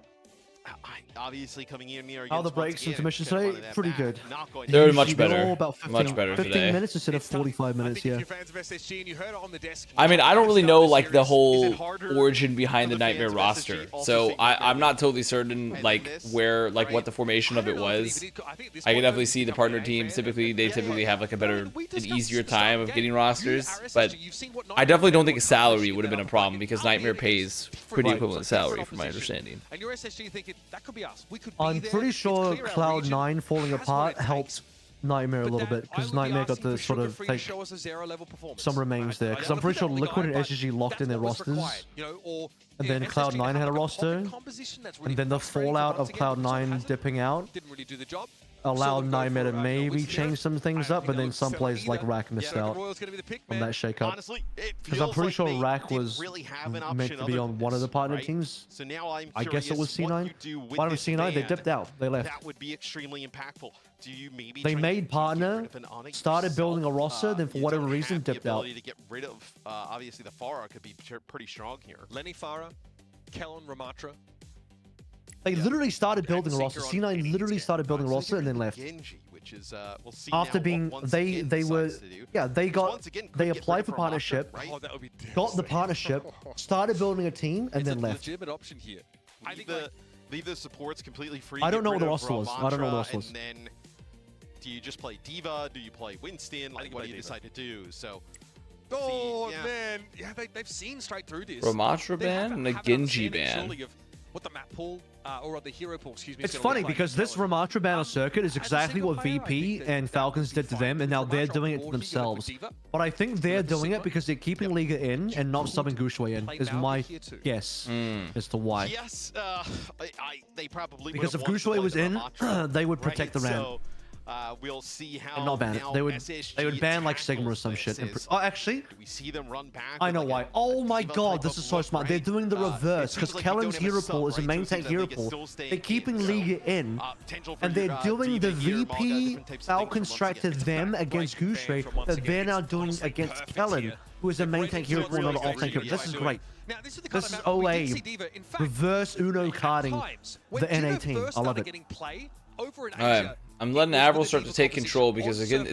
obviously coming in here. How the breaks and submissions today, pretty good. They're much better. About 15, much better 15 today. minutes instead of 45 minutes, yeah. I mean, I don't really know like the whole origin behind the Nightmare roster, so I'm not totally certain like where what the formation of it was. I can definitely see the partner teams they typically have like an easier time of getting rosters, but I definitely don't think a salary would have been a problem because Nightmare pays pretty equivalent salary from my understanding. And your SSG thinking that could be us. We could be I'm pretty sure Cloud9 falling apart helped Nightmare a little bit because Nightmare got to sort of take some remains there. Because I'm pretty sure Liquid and SSG locked in their rosters, and then Cloud9 had a roster, and then the fallout of Cloud9 dipping out allowed Nightmare to maybe change some things up, but then some players like Rack missed out on that shake-up. Because I'm pretty sure Rack was meant to be on one of the partner teams. I guess it was C9. But it was C9, they dipped out. They left. That would be extremely impactful. Do you maybe they made partner, started building a roster, then for whatever reason dipped out. To get rid of, obviously the Pharah could be pretty strong here. Lenny Pharah, Kellen Ramatra. They literally started building a roster. C9 literally started building a roster and then left. After being, they applied for partnership, got the partnership, started building a team, and then left. Option here. Leave the supports completely free. I don't know what the roster was. I don't know what the roster was. And then, do you just play D.Va? Do you play Winston? Like, what do you decide to do? So. Oh man, yeah, they've seen straight through this. Ramatra ban and a Genji ban. What the map pool or the hero pool, excuse me. It's funny because this Ramatra banner circuit is exactly what VP and Falcons did to them, and now they're doing it to themselves. But I think they're doing it because they're keeping Liga in and not subbing Gushue in, is my guess as to why. Yes, they probably because if Gushue was in, they would protect the ramp. We'll see how and not ban it. They would ban like Sigma or some shit. Oh, actually, we see them run back. I know why. Oh my god, this is so smart. They're doing the reverse because Kellen's hero pool is a main tank hero pool. They're keeping Liga in, and they're doing the VP Falcon strike to them against Gushue that they're now doing against Kellen, who is a main tank hero pool, not an off tank hero. This is great. This is OA reverse Uno carding the NA team. I love it. Alright, I'm letting Avril start to take control because again,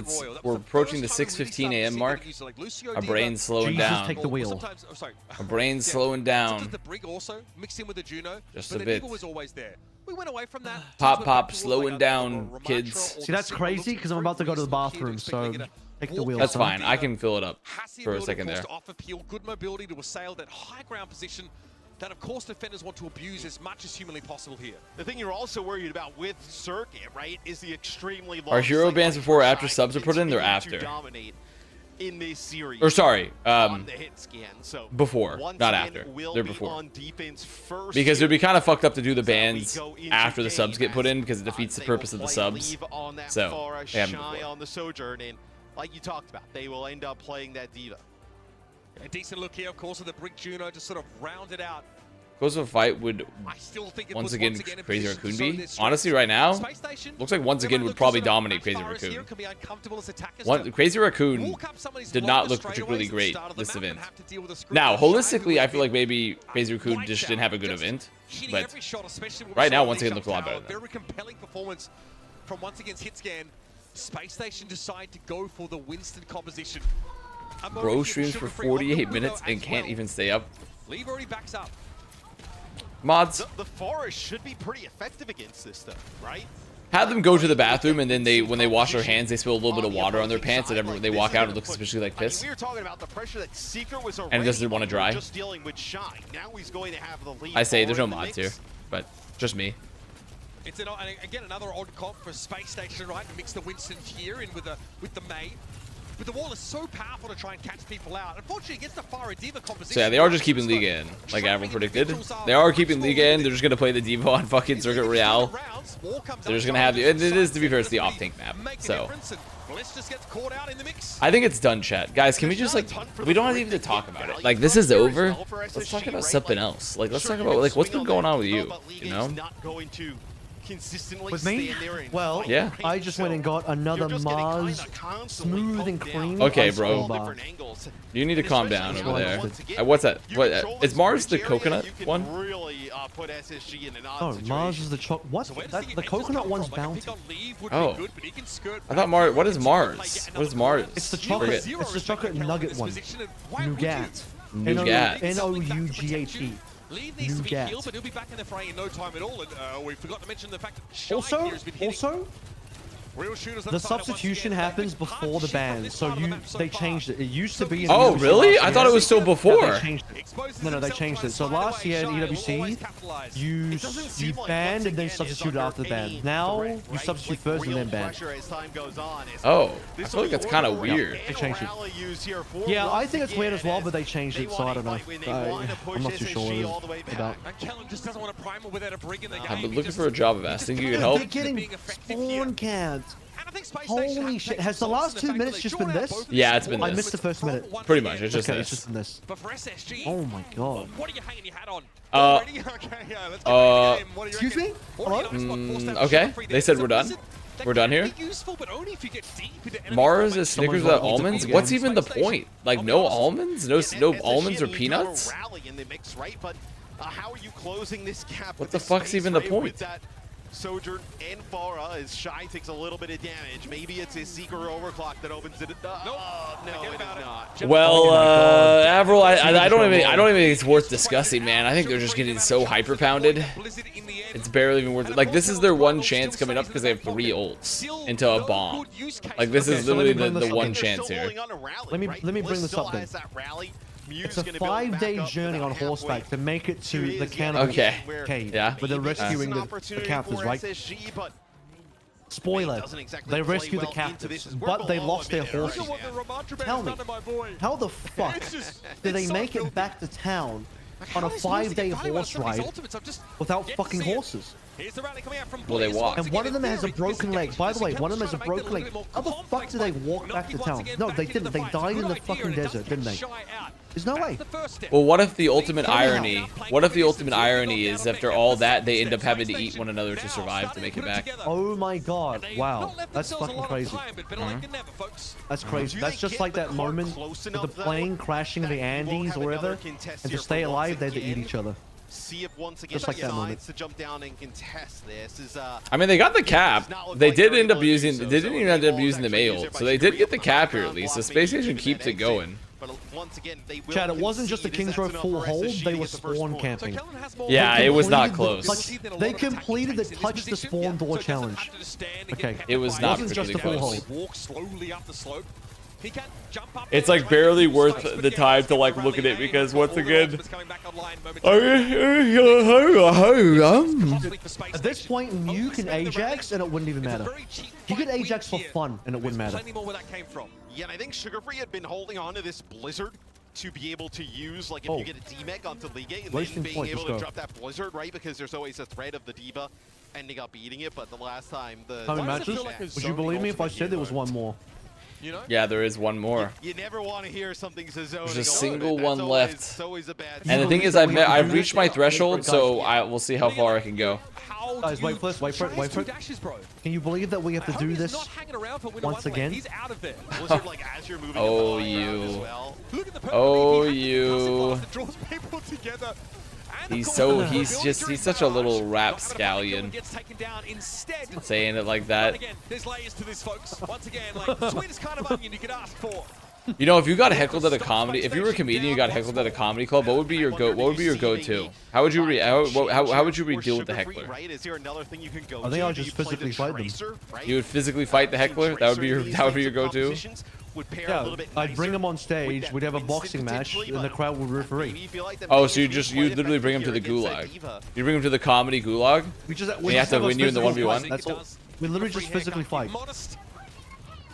we're approaching the 6:15 a.m. mark. Our brain's slowing down. Take the wheel. Our brain's slowing down. Just a bit. Pop, slowing down, kids. See, that's crazy because I'm about to go to the bathroom, so take the wheel. That's fine. I can fill it up for a second there. Good mobility to assail that high ground position that, of course, defenders want to abuse as much as humanly possible here. The thing you're also worried about with Circuit, right, is the extremely long. Are hero bans before or after subs are put in? They're after. In this series. Or sorry, on the hit scan. So before, not after. They're before. Because it would be kind of fucked up to do the bans after the subs get put in because it defeats the purpose of the subs. So, they haven't before. On the Sojourn, and like you talked about, they will end up playing that D.Va. A decent look here, of course, of the Brick Juno to sort of round it out. Close of a fight would once again Crazy Raccoon be? Honestly, right now, looks like once again would probably dominate Crazy Raccoon. Crazy Raccoon did not look particularly great this event. Now, holistically, I feel like maybe Crazy Raccoon just didn't have a good event, but right now, once again, looks a lot better. Very compelling performance from once again's hit scan. Spacestation decide to go for the Winston composition. Bro streams for 48 minutes and can't even stay up. Leave already backs up. Mods. The Forest should be pretty effective against this stuff, right? Have them go to the bathroom and then when they wash their hands, they spill a little bit of water on their pants, and when they walk out, it looks suspiciously like piss. We were talking about the pressure that Seeker was and it doesn't want to dry. Just dealing with Shine. Now he's going to have the lead. I say there's no mods here, but just me. It's again another odd comp for Space Station, right? Mix the Winston here in with the May. but the wall is so powerful to try and catch people out. Unfortunately, against the Fire Diva composition. So yeah, they are just keeping Liga in, like everyone predicted. They are keeping Liga in. They're just gonna play the Diva on fucking Circuit Royale. They're just gonna have the. And it is, to be fair, it's the off-tank map. So I think it's done, chat. Guys, can we just like, we don't even have to talk about it. Like, this is over. Let's talk about something else. Like, let's talk about like what's been going on with you. You know? With me? Well, yeah. I just went and got another Mars smooth and creamy. Okay, bro. You need to calm down over there. What's that? What is Mars the coconut one? Oh, Mars is the what? The coconut one's bounty. Oh, I thought Mars. What is Mars? What is Mars? It's the chocolate. It's the chocolate nugget one. Nougat. Nougat. N-O-U-G-H-E. Leave needs to be killed, but he'll be back in the fray in no time at all. And we forgot to mention the fact that Shy here has been hitting. The substitution happens before the ban, so they changed it. It used to be. Oh, really? I thought it was still before. No, they changed it. No, they changed it. So last year in EWC, you banned and then substituted after the ban. Now you substitute first and then ban. Oh, I feel like that's kind of weird. They changed it. Yeah, I think it's weird as well, but they changed it, so I don't know. I'm not too sure what it's about. I've been looking for a job, Avast. Think you could help? They're getting spawn camped. Holy shit, has the last 2 minutes just been this? Yeah, it's been this. I missed the first minute. Pretty much, it's just okay, this. It's just been this. Oh my god. What are you hanging your hat on? Excuse me? Hello? Okay, they said we're done. We're done here. Mars is Snickers without almonds? What's even the point? Like, no almonds? No almonds or peanuts? How are you closing this gap? What the fuck's even the point? Sojourn and Farah as Shy takes a little bit of damage. Maybe it's his secret overclock that opens it. No, it is not. Well, Avril, I don't even think it's worth discussing, man. I think they're just getting so hyper pounded. It's barely even worth it. Like, this is their one chance coming up because they have 3 ults into a bomb. Like, this is literally the one chance here. Let me bring this up then. It's a 5-day journey on horseback to make it to the cannibal cave. Yeah. Where they're rescuing the captives, right? Spoiler, they rescued the captives, but they lost their horses. Tell me, how the fuck did they make it back to town on a 5-day horse ride without fucking horses? Well, they walk. And one of them has a broken leg. By the way, one of them has a broken leg. How the fuck did they walk back to town? No, they didn't. They died in the fucking desert, didn't they? There's no way. Well, what if the ultimate irony? What if the ultimate irony is after all that they end up having to eat one another to survive to make it back? Oh my god! Wow, that's fucking crazy. That's crazy. That's just like that moment with the plane crashing in the Andes or whatever, and to stay alive they had to eat each other. See if once again just like that moment. to jump down and contest this. I mean, they got the cap. They did end up using. They didn't even end up using the May ult, so they did get the cap here at least. The Spacestation keeps it going. But once again, they will Chad, it wasn't just a Kings Row full hold, they were spawn camping. Yeah, it was not close. They completed the touch the spawn door challenge. Okay. It was not just a full hold. It's like barely worth the time to like look at it because once again, at this point you can Ajax and it wouldn't even matter. You could Ajax for fun and it wouldn't matter. Yeah, and I think Sugar Free had been holding on to this Blizzard to be able to use, like, if you get a D-Mech onto Liga and then being able to drop that Blizzard, right? Because there's always a threat of the Diva ending up beating it, but the last time the... How many matches? Would you believe me if I said there was one more? You know? Yeah, there is one more. You never want to hear something's a zoning. There's a single one left. It's always a bad and the thing is, I've reached my threshold, so I will see how far I can go. Guys, wait for it, wait for it, wait for it. Can you believe that we have to do this once again? Oh, you. Oh, you. He's such a little rap scallion. Saying it like that. You know, if you got heckled at a comedy, if you were a comedian, you got heckled at a comedy club, what would be your go-to? How would you how would you deal with the heckler? I think I would just physically fight them. You would physically fight the heckler? That would be your go-to? Yeah, I'd bring them on stage, we'd have a boxing match, and the crowd would referee. Oh, so you literally bring him to the gulag. You bring him to the comedy gulag? We have to win you in the 1v1? That's all. We literally just physically fight.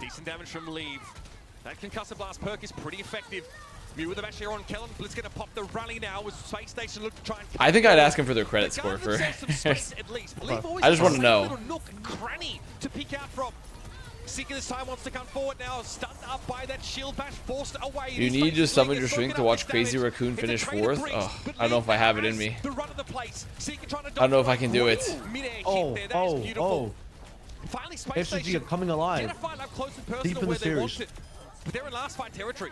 Decent damage from Leave. That concussive blast perk is pretty effective. Mew with the bash here on Kellen. Blitz gonna pop the rally now with Space Station look to try and... I think I'd ask him for their credit score for... I just want to know. Nook cranny to peek out from. Seeker this time wants to come forward now, stunned up by that shield bash, forced away. You need to summon your strength to watch Crazy Raccoon finish 4th? Oh, I don't know if I have it in me. I don't know if I can do it. Oh. FCG are coming alive. Deep in the series. But they're in last fight territory.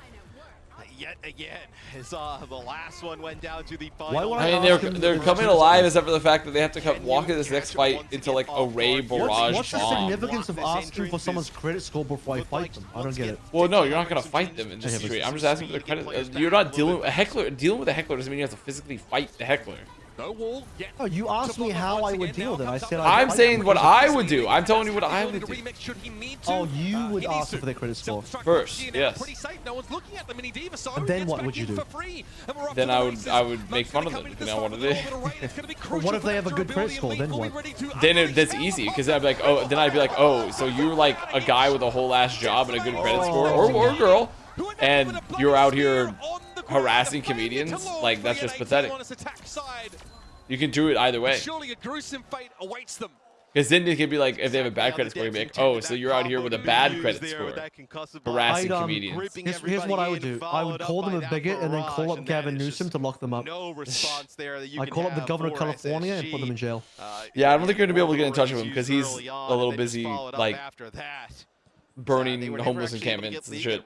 Yet again, as the last one went down to the final. I mean, they're coming alive except for the fact that they have to walk in this next fight into like a Ray Barrage What's the significance of asking for someone's credit score before I fight them? I don't get it. Well, no, you're not gonna fight them in this street. I'm just asking for the credit. You're not dealing with a heckler. Dealing with a heckler doesn't mean you have to physically fight the heckler. No wall yet. Oh, you asked me how I would deal with it. I said I'm saying what I would do. I'm telling you what I would do. Oh, you would ask for their credit score first, yes. And then what would you do? Then I would make fun of them. You know what it is. But what if they have a good credit score? Then what? Then that's easy because I'd be like, oh. Then I'd be like, oh, so you're like a guy with a whole ass job and a good credit score, or a girl, and you're out here harassing comedians. Like, that's just pathetic. You can do it either way. Surely a gruesome fate awaits them. Because then they could be like, if they have a bad credit score, you'd be like, oh, so you're out here with a bad credit score, harassing comedians. Here's what I would do. I would call them a bigot and then call up Gavin Newsom to lock them up. I call up the governor of California and put them in jail. Yeah, I don't think you're gonna be able to get in touch with him because he's a little busy, like, burning homeless encampments and shit.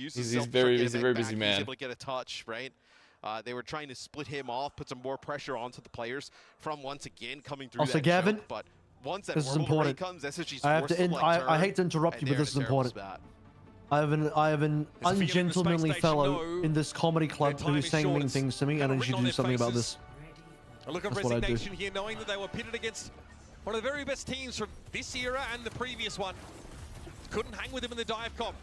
He's a very busy man. Able to get a touch, right? They were trying to split him off, put some more pressure onto the players from once again coming through. Also, Gavin, but once that this is important. comes, SSG's I have to end. I hate to interrupt you, but this is important. I have an ungentlemanly fellow in this comedy club who is saying mean things to me, and I need you to do something about this. A look of resignation here, knowing that they were pitted against one of the very best teams from this era and the previous one. Couldn't hang with him in the dive comp.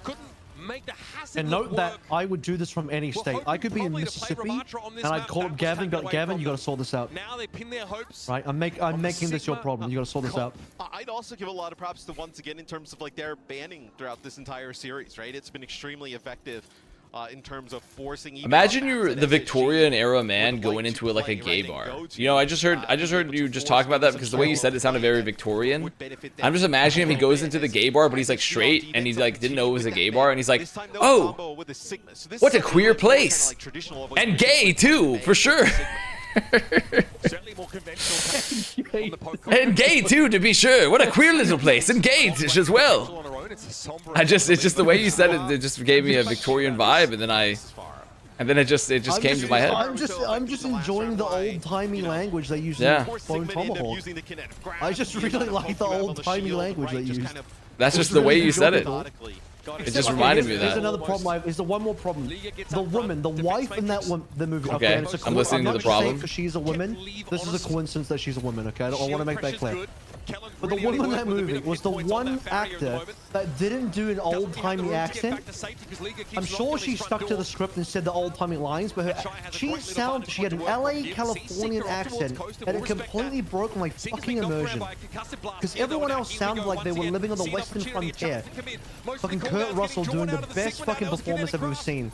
Couldn't make the hazard. And note that I would do this from any state. I could be in Mississippi, and I'd call up Gavin. Gavin, you got to sort this out. Now they pin their hopes. Right, I'm making this your problem. You got to sort this out. I'd also give a lot of props to once again in terms of like their banning throughout this entire series. Right, it's been extremely effective. In terms of forcing. Imagine you're the Victorian era man going into it like a gay bar. You know, I just heard you just talk about that because the way you said it sounded very Victorian. I'm just imagining him. He goes into the gay bar, but he's like straight, and he's like didn't know it was a gay bar, and he's like, oh, what a queer place, and gay too, for sure. And gay too, to be sure. What a queer little place, and gay as well. It's just the way you said it. It just gave me a Victorian vibe, and then it just came to my head. I'm just enjoying the old timey language they use in Bone Tomahawk. I just really like the old timey language they use. That's just the way you said it. It just reminded me of that. There's another problem. There's one more problem. The woman, the wife in the movie. Okay, I'm listening to the problem. Because she's a woman. This is a coincidence that she's a woman. Okay, I want to make that clear. But the woman in that movie was the one actor that didn't do an old-timey accent. I'm sure she stuck to the script and said the old-timey lines, but she had an LA Californian accent, and it completely broke my fucking immersion. Because everyone else sounded like they were living on the Western frontier. Fucking Kurt Russell doing the best fucking performance I've ever seen.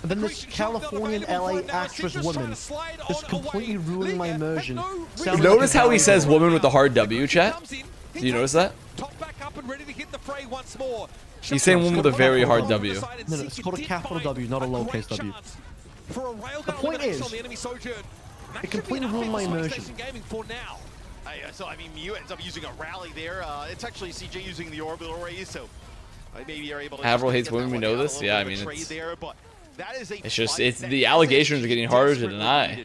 And then this Californian LA actress woman just completely ruining my immersion. Notice how he says woman with the hard W, chat? Do you notice that? He's saying woman with a very hard W. No, it's called a capital W, not a lowercase w. The point is, it completely ruined my immersion. So, I mean, Mew ends up using a rally there. It's actually CJ using the orbital raise, so maybe you're able to... Avril hates women, we know this? Yeah, I mean, it's the allegations are getting harder to deny.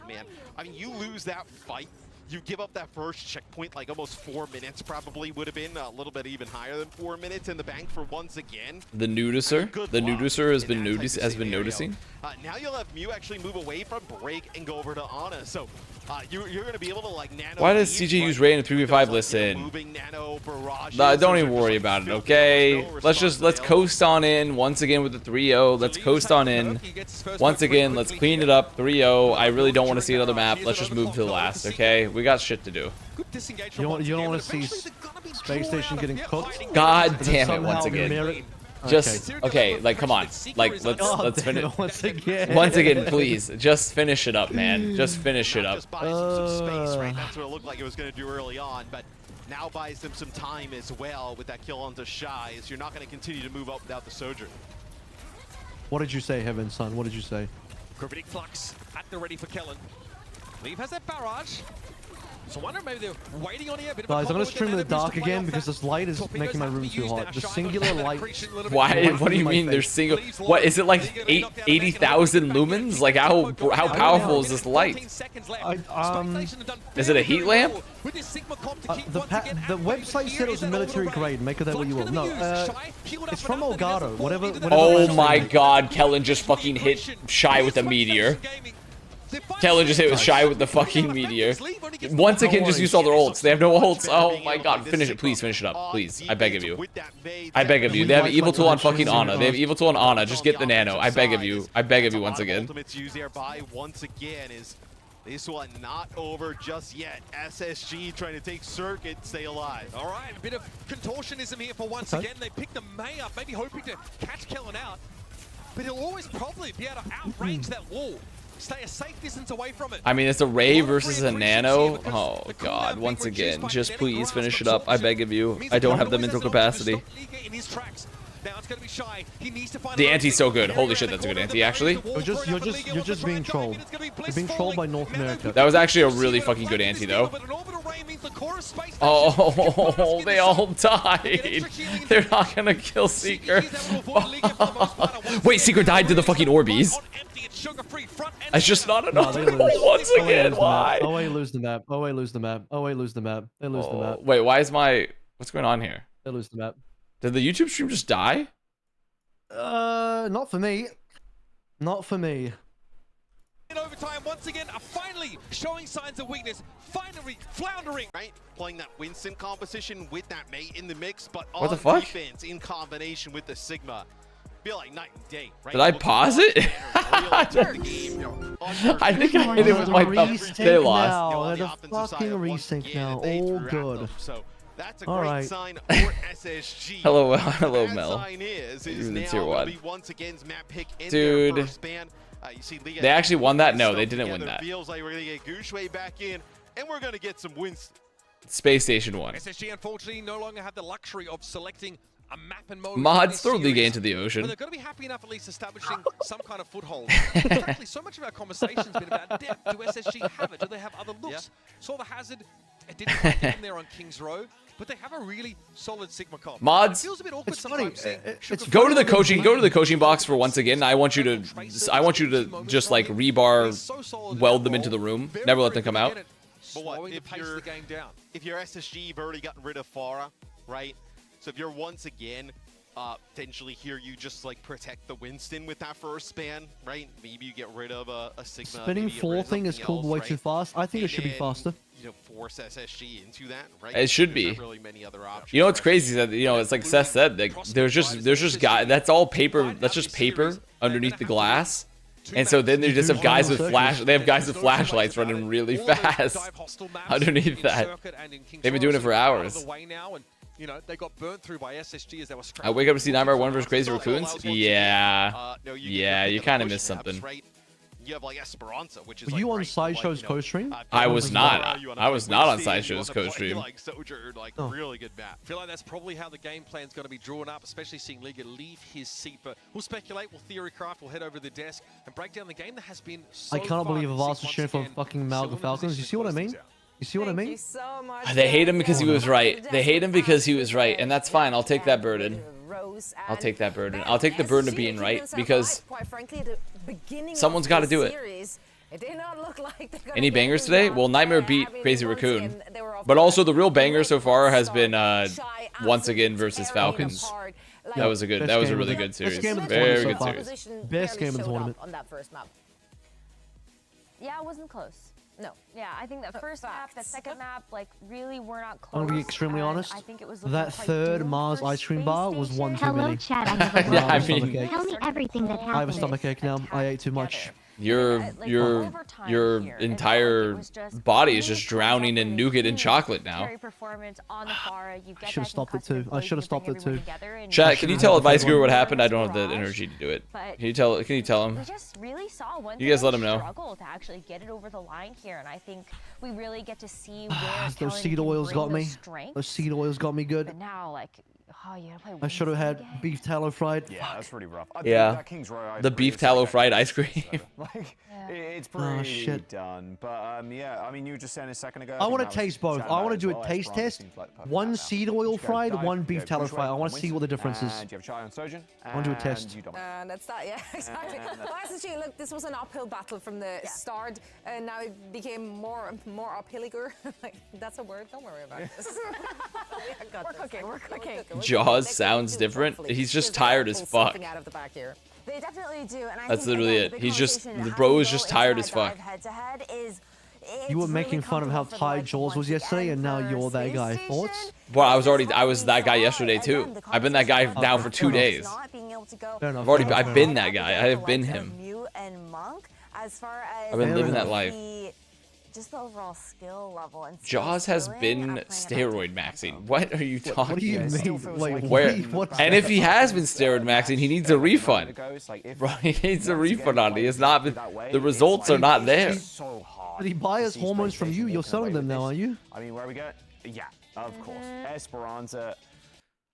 I mean, you lose that fight, you give up that first checkpoint, like almost 4 minutes probably would have been, a little bit even higher than 4 minutes in the bank for once again. The nudicer? The nudicer has been noticing. Now you'll have Mew actually move away from Break and go over to Ana, so you're going to be able to like nano. Why does CJ use Ray in a 3v5? Listen, don't even worry about it, okay? Let's coast on in once again with the 3-0. Let's coast on in once again. Let's clean it up. 3-0. I really don't want to see another map. Let's just move to the last, okay? We got shit to do. You don't want to see Space Station getting cooked? God damn it! Once again. Just okay, like come on, like let's finish once again. Once again, please, just finish it up, man. Just finish it up. Just buys him some space, right? That's what it looked like it was going to do early on, but now buys them some time as well with that kill onto Shy, as you're not going to continue to move up without the Sojourn. What did you say, Heaven, son? What did you say? Gravitic Flux at the ready for Kellen. Leave has that barrage. So I wonder maybe they're waiting on here. Guys, I'm gonna stream in the dark again because this light is making my room too hot. The singular light. Why? What do you mean there's single? What is it like 80,000 lumens? Like how powerful is this light? Is it a heat lamp? The website said it was a military grade. Make of that what you will. No, it's from Elgato. Whatever. Oh my God! Kellen just fucking hit Shy with a meteor. Kellen just hit with Shy with the fucking meteor. Once again, just use all their ults. They have no ults. Oh my God. Finish it. Please finish it up. Please. I beg of you. I beg of you. They have evil tool on fucking Ana. They have evil tool on Ana. Just get the nano. I beg of you. I beg of you once again. Ultimates used there by once again is this one not over just yet. SSG trying to take circuit, stay alive. All right, a bit of contortionism here for once again. They pick the May up, maybe hoping to catch Kellen out. But he'll always probably be able to outrange that wall. Stay a safe distance away from it. I mean, it's a Ray versus a Nano. Oh God! Once again, just please finish it up. I beg of you. I don't have the mental capacity. The anti's so good. Holy shit, that's a good anti. Actually, you're just being trolled. You're being trolled by North America. That was actually a really fucking good anti, though. Oh, they all died. They're not gonna kill Seeker. Wait, Seeker died to the fucking Orbeez. That's just not enough. Once again, why? Oh, wait, lose the map. Oh, wait, lose the map. Oh, wait, lose the map. They lose the map. Wait, why is my... What's going on here? They lose the map. Did the YouTube stream just die? Not for me. Not for me. In overtime, once again, are finally showing signs of weakness. Finally floundering. Right? Playing that Winston composition with that mate in the mix, but what the on fuck? defense in combination with the Sigma. Feel like night and day, right? Did I pause it? I think I hit it with my thumb. They lost. The fucking resync now. All good. So that's a great sign for SSG. Hello, hello, Mel. Sign is the now tier 1. Be once again map pick in dude, their first span. You see Liga they actually won that? No, they didn't win that. Feels like we're gonna get Gushue back in, and we're gonna get some wins. Space Station 1. SSG unfortunately no longer have the luxury of selecting a map and mode. Mods throw Liga into the ocean. But they're going to be happy enough at least establishing some kind of foothold. Frankly, so much of our conversation's been about depth. Do SSG have it? Do they have other looks? Saw the Hazard. It didn't quite get in there on King's Row, but they have a really solid Sigma comp. Mods. It feels a bit awkward sometimes. Go to the coaching box for once again. I want you to just like rebar weld them into the room. Never let them come out. But what, if you're SSG, you've already gotten rid of Farah, right? So if you're once again potentially here, you just like protect the Winston with that first span, right? Maybe you get rid of a Sigma. Spinning 4 thing is cooled way too fast. I think it should be faster. You know, force SSG into that, right? It should be. Really many other options. You know what's crazy is that it's like Seth said, like, there's just guys. That's all paper. That's just paper underneath the glass. And so then they just have guys with flashlights running really fast underneath that. They've been doing it for hours. You know, they got burnt through by SSG as they were I wake up to see Nightmare 1 versus Crazy Raccoons. Yeah, you kind of missed something. You have like Esperanza, which is Were you on Sideshow's co-stream? I was not. I was not on Sideshow's co-stream. Like Sojourn, like really good map. I feel like that's probably how the game plan's going to be drawn up, especially seeing Liga leave his seat. But we'll speculate, we'll theorycraft, we'll head over to the desk and break down the game that has been so I cannot believe Avast is cheering for fucking Malga Falcons. You see what I mean? You see what I mean? Thank you so much. They hate him because he was right. They hate him because he was right, and that's fine. I'll take that burden. I'll take that burden. I'll take the burden of being right because someone's got to do it. Any bangers today? Well, Nightmare beat Crazy Raccoon, but also the real banger so far has been once again versus Falcons. That was a really good series. Very good series. Best game of the tournament. On that first map. Yeah, it wasn't close. No. Yeah, I think that first map, that second map, like, really were not close. I'm gonna be extremely honest. I think it was that third Mars ice cream bar was one too many. Hello, chat. I have a Yeah, I mean, Tell me everything that happened. I have a stomachache now. I ate too much. Your entire body is just drowning in nougat and chocolate now. I should have stopped it too. I should have stopped it too. Chat, can you tell Advice Guru what happened? I don't have the energy to do it. Can you tell him? We just really saw one You guys let him know. struggle to actually get it over the line here, and I think we really get to see where Those seed oils got me. Those seed oils got me good. But now, like, oh, you gotta play I should have had again. beef tallow fried. Yeah, that's really rough. Yeah. The beef tallow fried ice cream. Like, it's pretty done. But yeah, I mean, you were just saying a second ago. I want to taste both. I want to do a taste test. One seed oil fried, one beef tallow fried. I want to see what the difference is. And you have chai on Sojin. I want to do a test. And that's that, yeah, exactly. Well, actually, look, this was an uphill battle from the start, and now it became more uphilliger. Like, that's a word. Don't worry about this. We're cooking. Jaws sounds different. He's just tired as fuck. Out of the back here. They definitely do, and I That's think, literally again, it. big He's just conversation the how bro we is go just into tired that as fuck. dive head-to-head is You were it's making really fun of how comfortable for the tired likes of Jaws was once yesterday, again and now for you're that guy. Space Thoughts? Station. Well, I was that guy yesterday too. I've been that guy now for 2 days. Not being able to go Fair enough. I've been that guy. I have been him. Mute and Monk, as far as I've been Fair living that enough. life. Just the overall skill level and Jaws has skilling, been I'm playing it steroid maxing. What are you talking What do you about? mean? Like, Where? what? And if he has been steroid maxing, he needs a refund. Bro, he needs a refund on it. He has not been. The results are not there. Did he buy his hormones from you? You're selling them now, are you? I mean, where we go? Yeah, of course. Esperanza.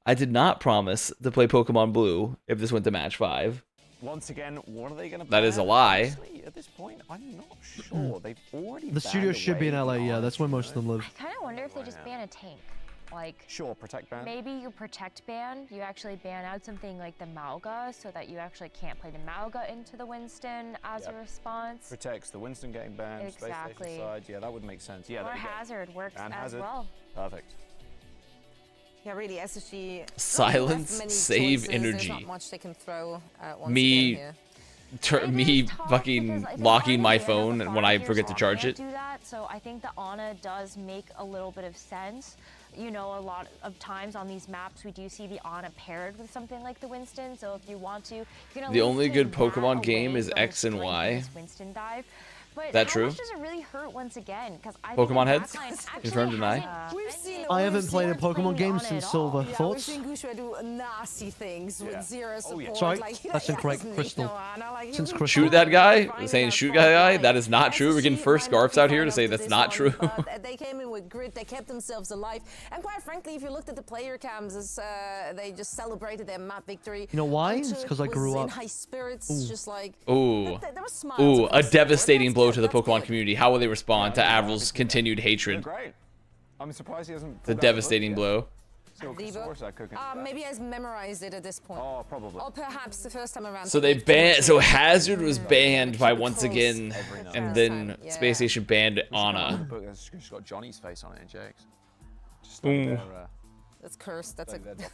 I did not promise to play Pokemon Blue if this went to match 5. Once again, what are they going to? That is a lie. Honestly, at this point, I'm not sure. They've already. The studio should be in LA. Yeah, that's where most of them live. I kind of wonder if they just ban a tank. Like, Sure, protect ban. maybe you protect ban, you actually ban out something like the Mauga so that you actually can't play the Mauga into the Winston as a response. Protects the Winston getting banned. Exactly. Space Station side. Yeah, that would make sense. Yeah, Or there you go. Hazard works And as Hazard. well. Perfect. Yeah, really, SSG. Silence, not many save choices. energy. There's not much they can throw once Me- again here. Me fucking locking my phone when I forget to charge it. Do that, so I think the Ana does make a little bit of sense. You know, a lot of times on these maps, we do see the Ana paired with something like the Winston. So if you want to, you can at The least only take good that Pokemon game away is from the X and strength of Y. this Winston dive. But That how true? much does it really hurt once again? Because I Pokemon think heads? the backline actually Confirm, deny? hasn't- We've seen. I haven't we've played a seen- Pokemon game on it since at Silver. all. Yeah, Thoughts? we've seen Gushua do nasty things with zero support. Sorry, like, that's yeah, incorrect, hasn't he? Crystal. No, Anna, like, Since he- Crystal. Shoot that guy? Finding Saying out shoot fault that guy? line. That is not true. We're getting SSG first might not Scarfs be out here to fine say up that's this not one, true. but they came in with grit. They kept themselves alive. And quite frankly, if you looked at the player cams, as they just celebrated their map victory. You know why? It's Antuk 'cause I grew was in up. high spirits, just like. Ooh. There was smiles Ooh, across a the board. devastating blow That's to the good, that's Pokemon good. community. How will they respond to Avril's continued They're hatred? great. I'm surprised he hasn't. The pulled out devastating book blow. yet. See what Devo? source that cooking. Maybe has memorized it at this point. Oh, probably. Or perhaps the first time around. So they banned. So Hazard was banned by once again, and then Yeah. Space Station banned Ana. Book that's just got Johnny's face on it, Jake's. Just Ooh. like their, That's cursed. That's a. their doctrine.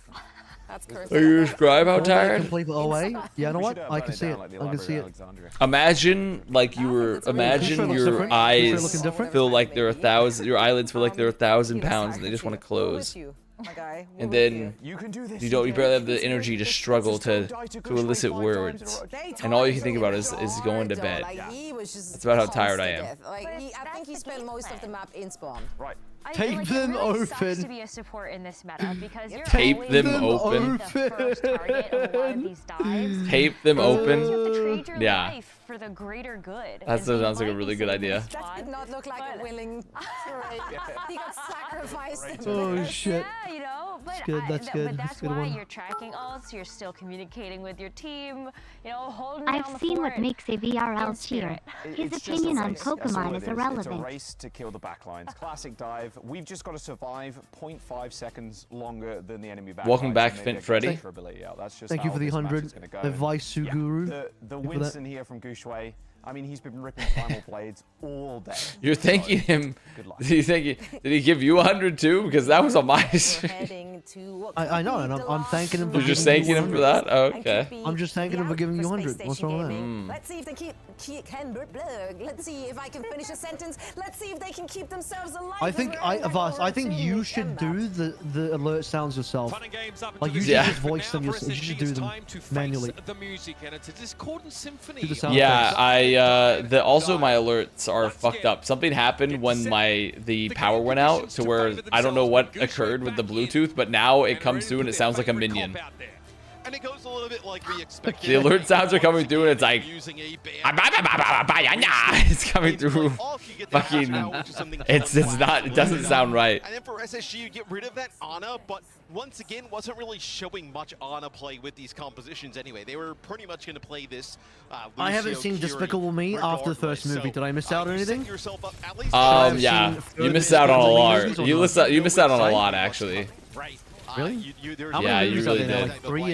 That's cursed. Are you describe how Only tired? Complete away. Yeah, you know We what? should, I burn can see down it. like the I can Library see of it. Alexandria. Imagine like you were. That's really Imagine Looks your different. eyes Looking different. feel like they're 1,000. Your eyelids feel like they're 1,000 pounds, and they just want to close. And then You can do this. you don't. You barely have the energy to struggle to elicit words, and all you can think about is going to bed. That's about how tired I am. Like, I think he spent most of the map in spawn. Right. I Tape feel like them it really sucks open. to be a support in this meta because you're Tape always them the open. first target of a lot of these dives. Tape them You open. have to trade your Yeah. life for the greater good. That and so you sounds like a might be really good saving idea. this That spot, did not look like a but- willing trade. He got sacrificed. Oh shit. Yeah, you know, but good, that's good, But that's that's a good why one. you're tracking ults. You're still communicating with your team. You know, holding down I've the seen what fort makes a VRL in cheer. spirit. His It's just a opinion on race. That's all Pokemon it is It's a irrelevant. race to kill the backlines. Classic dive. We've just got to survive 0.5 seconds longer than the enemy backlines. Welcome back, and maybe Fint get Freddy. extra ability out. That's just Thank you how for the this match 100. is gonna go. Advice, Yeah. Guru. The for that. Winston here from Gushue. I mean, he's been ripping Primal Blades all day. You're thanking him. Good luck. Did he give you 100 too? Because that was on my stream. Heading to what I know, could and be the I'm thanking him last for You're just giving thanking you him for 100. that? Oh, and okay. could be I'm just thanking the him for out giving you for 100. Space What's Station wrong with that? Gaming. Let's see if they let's see if I can finish a sentence. Let's see if they can keep themselves alive. I think Avast, I think you should do the alert sounds yourself. Like you should Yeah. just voice them yourself. You should do them manually. The music and it's a discordant symphony. Do the sound Yeah, effects. I also my alerts are fucked up. Something happened when the power went out to where I don't know what occurred with the Bluetooth, but now it comes through and it sounds like a minion. And it goes a little bit like we expected. The alert sounds are coming through and it's like it's coming through. Fucking it doesn't sound right. And then for SSG, you get rid of that Ana, but once again, wasn't really showing much Ana play with these compositions anyway. They were pretty much going to play this. I haven't seen Despicable Me after the first movie. Did I miss out on anything? Yeah, you missed out on a lot. You missed out on a lot actually. Right. Really? Yeah, you really did. Like three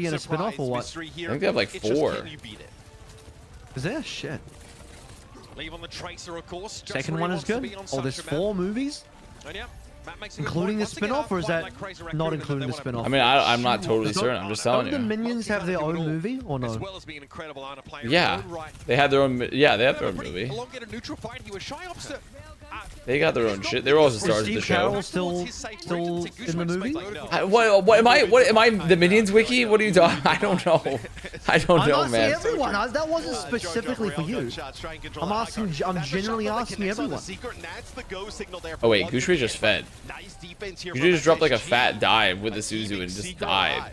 and a spin-off or what? I think they have like 4. Is there? Shit. Leave on the tracer, of course. Second one is good. Oh, there's 4 movies? Including the spin-off, or is that not including the spin-off? I mean, I'm not totally certain. I'm just telling you. Don't the Minions have their own movie, or no? Yeah, they had their own. Yeah, they have their own movie. They got their own shit. They were also stars of the show. Still in the movie? What am I? What am I? The Minions wiki? What are you talking? I don't know. I don't know, man. Everyone. That wasn't specifically for you. I'm asking. I'm generally asking everyone. Oh wait, Gooshway just fed. You just dropped like a fat dive with the Suzu and just died.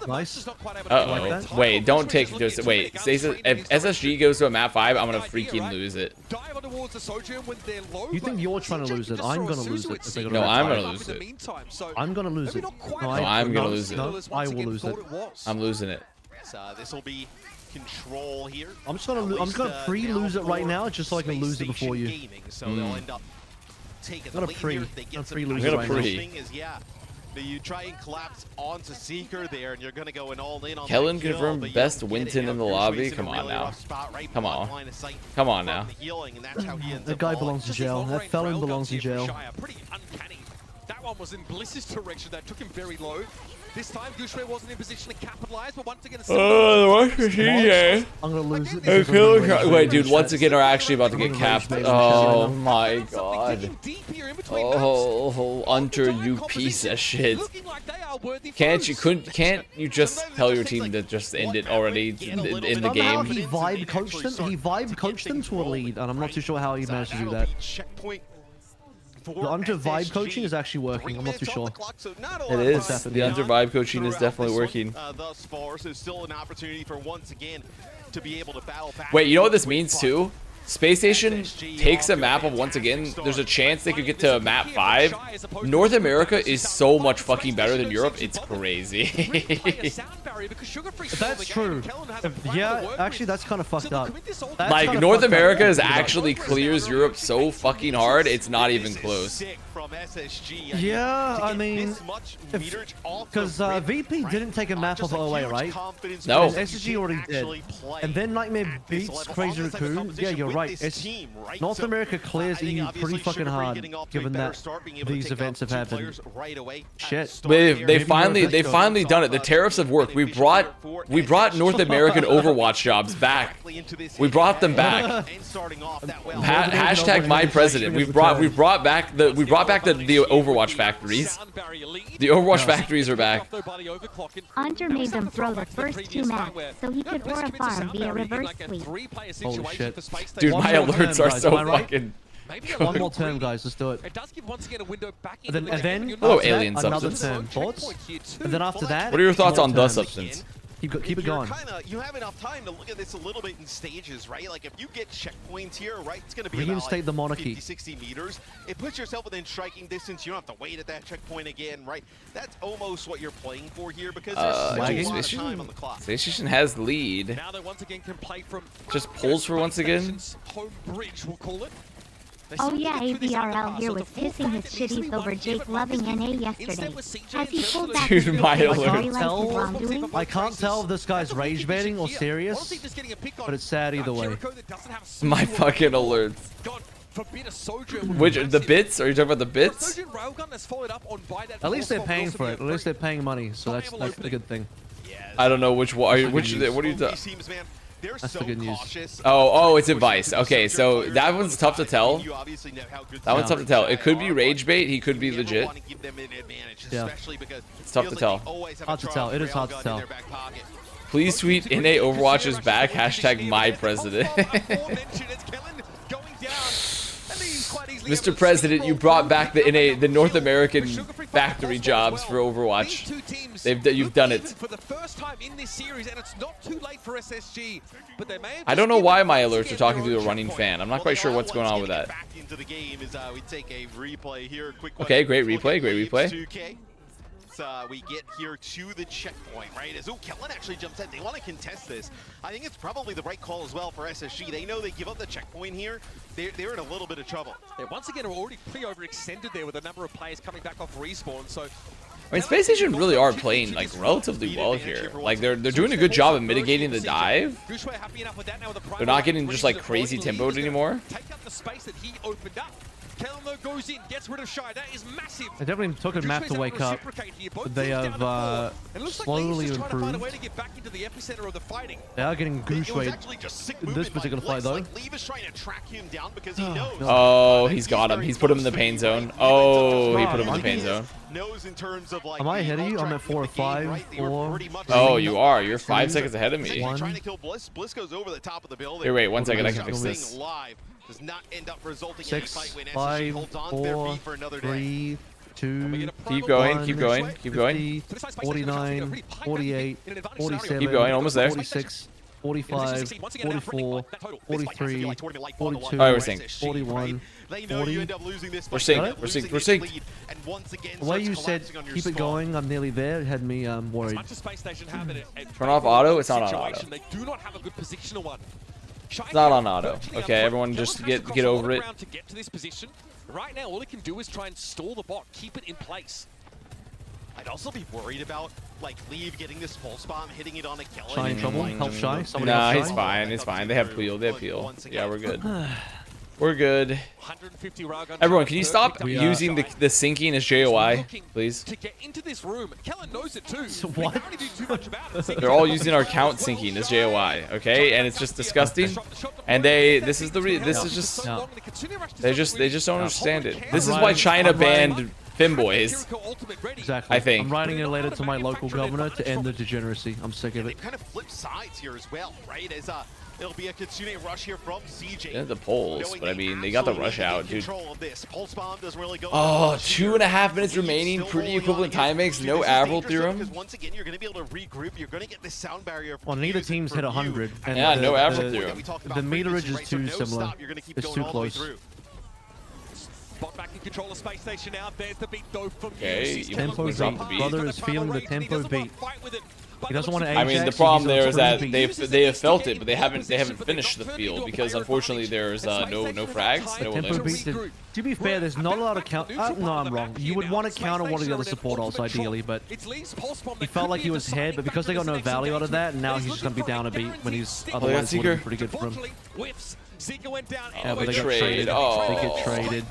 Nice. Uh oh. Wait, don't take this. Wait, if SSG goes to a map 5, I'm gonna freaking lose it. You think you're trying to lose it? I'm gonna lose it. No, I'm gonna lose it. I'm gonna lose it. No, I'm gonna lose it. No, I will lose it. I'm losing it. This will be control here. I'm just gonna pre-lose it right now, just so I can lose it before you. So they'll end up taking the Not a pre. lead here. Not pre-lose it right now. Yeah. You try and collapse onto Seeker there, and you're going to go in all in on Kellen confirmed best Winton in the lobby. Come on now. Come on. Come on now. That guy belongs in jail. That felon belongs in jail. That one was in Bliss's direction. That took him very low. This time, Gooshway wasn't in position to capitalize, but once again, I'm gonna lose it. Wait, dude, once again, are actually about to get capped. Oh my god. Oh, Hunter, you piece of shit. Can't you just tell your team to just end it already in the game? He vibe coached them. He vibe coached them to a lead, and I'm not too sure how he managed to do that. The Hunter vibe coaching is actually working. I'm not too sure. It is. The Hunter vibe coaching is definitely working. Thus far, so still an opportunity for once again to be able to battle back. Wait, you know what this means too? Spacestation takes a map of once again. There's a chance they could get to map 5. North America is so much fucking better than Europe. It's crazy. That's true. Yeah, actually, that's kind of fucked up. Like North America is actually clears Europe so fucking hard. It's not even close. Yeah, I mean, because VP didn't take a map of OA, right? No. And SSG already did. And then Nightmare beats Crazy Raccoon. Yeah, you're right. North America clears EU pretty fucking hard, given that these events have happened. Shit. They finally done it. The tariffs have worked. We brought North American Overwatch jobs back. We brought them back. Hashtag my president. We brought back the Overwatch factories. The Overwatch factories are back. Hunter made them throw the first 2 maps so he could aura farm via reverse sweep. Holy shit. Dude, my alerts are so fucking... One more turn, guys. Let's do it. And then hello, alien another substance. turn. Thoughts? And then after that... What are your thoughts on the substance? Keep it going. You have enough time to look at this a little bit in stages, right? Like if you get checkpoints here, right, it's going to be reinstate the monarchy. 50-60 meters. It puts yourself within striking distance. You don't have to wait at that checkpoint again, right? That's almost what you're playing for here because there's so much time on the clock. Spacestation has lead. Now they once again can play from just pulls for once again. Home bridge, we'll call it. Oh yeah, AVRL here was pissing his shitties over Jake loving NA yesterday. Has he pulled back his I can't tell if this guy's rage baiting or serious, but it's sad either way. My fucking alerts. Which, the bits? Are you talking about the bits? At least they're paying for it. At least they're paying money, so that's a good thing. I don't know which one. What are you talking? They're That's so the good news. cautious. Oh, it's advice. Okay, so that one's tough to tell. You obviously know how good That one's tough to tell. It could be rage bait. He could be legit. want to give them an advantage, Yeah. especially because It's tough to feels tell. like they always have a Hard to Charles tell. It is hard to Railgun in tell. their back pocket. Please tweet NA Overwatch is back. Hashtag my president. Mr. President, you brought back the NA, the North American factory jobs for Overwatch. You've done it. For the first time in this series, and it's not too late for SSG, but they may have I don't know why my alerts are talking through a running fan. I'm not quite sure what's going on with that. Back into the game is we take a replay here. Quick one. Okay, great replay, great replay. 2K. We get here to the checkpoint, right? As Kellen actually jumps in. They want to contest this. I think it's probably the right call as well for SSG. They know they give up the checkpoint here. They're in a little bit of trouble. Yeah, once again, we're already pretty overextended there with a number of players coming back off respawn. So I mean, Spacestation really are playing like relatively well here. Like they're doing a good job of mitigating the dive. They're not getting just like crazy tempoed anymore. Take up the space that he opened up. Kellen goes in, gets rid of Shy. That is massive. It definitely took a map to wake up, but they have slowly improved. They are getting goose weight in this particular fight, though. Oh, he's got him. He's put him in the pain zone. Oh, he put him in the pain zone. Am I ahead of you? I'm at 4 or 5, 4. Oh, you are. You're 5 seconds ahead of me. Trying to kill Bliss. Bliss goes over the top of the building. Here, wait 1 second. I can fix this. Staying alive does not end up resulting 6, in a fight when SSG 5, holds on to their 4, feet for another 3, 2, Keep going, 1, keep going, keep going. 50, 49, 48, 47, Keep going, almost there. 46, 45, 44, 43, 42, Alright, we're synced. 41, 40. We're synced. We're synced. We're synced. The way you said keep it going, I'm nearly there, it had me worried. Turn off auto. It's not on auto. They do not have a good positional one. It's not on auto. Okay, everyone just get over it. To get to this position. Right now, all he can do is try and stall the bot, keep it in place. I'd also be worried about like Leave getting this pulse bomb, hitting it on a Kellen. Shy in trouble? Help Shy? Somebody Nah, help he's Shy? fine. It's fine. They have peel. They have peel. Yeah, we're good. We're good. 150 Railgun. Everyone, can you stop using the syncing as JOI, please? To get into this room, Kellen knows it too. What? They can't do too much about it. They're all using our count syncing as JOI, okay? And it's just disgusting. And this is just they just don't understand it. This is why China banned Femboys. Exactly. I think. I'm writing a letter to my local governor to end the degeneracy. I'm sick of it. They kind of flip sides here as well, right? As it'll be a Kitsune rush here from CJ. Yeah, the polls, but I mean, they got the rush out, dude. Pulse bomb doesn't really go. Oh, 2.5 minutes remaining. Pretty equivalent time makes. No Avril theorem. Because once again, you're going to be able to regroup. You're going to get this sound barrier. Well, neither team's hit 100. And Yeah, no Avril theorem. The meterage is too similar. It's too close. Bot back in control of Space Station now. There's the beat though from Okay, Tempo beat. Brother is feeling the tempo beat. He doesn't want to I mean, the problem there is that they have felt it, but they haven't finished the field because unfortunately there's no frags, no Tempo elims. beat. To be fair, there's not a lot of count. No, I'm wrong. You would want to counter one of the other support ults ideally, but he felt like he was ahead. But because they got no value out of that, now he's just gonna be down a beat when he's otherwise would be pretty good for him. Yeah, but they got traded. Oh. They get traded.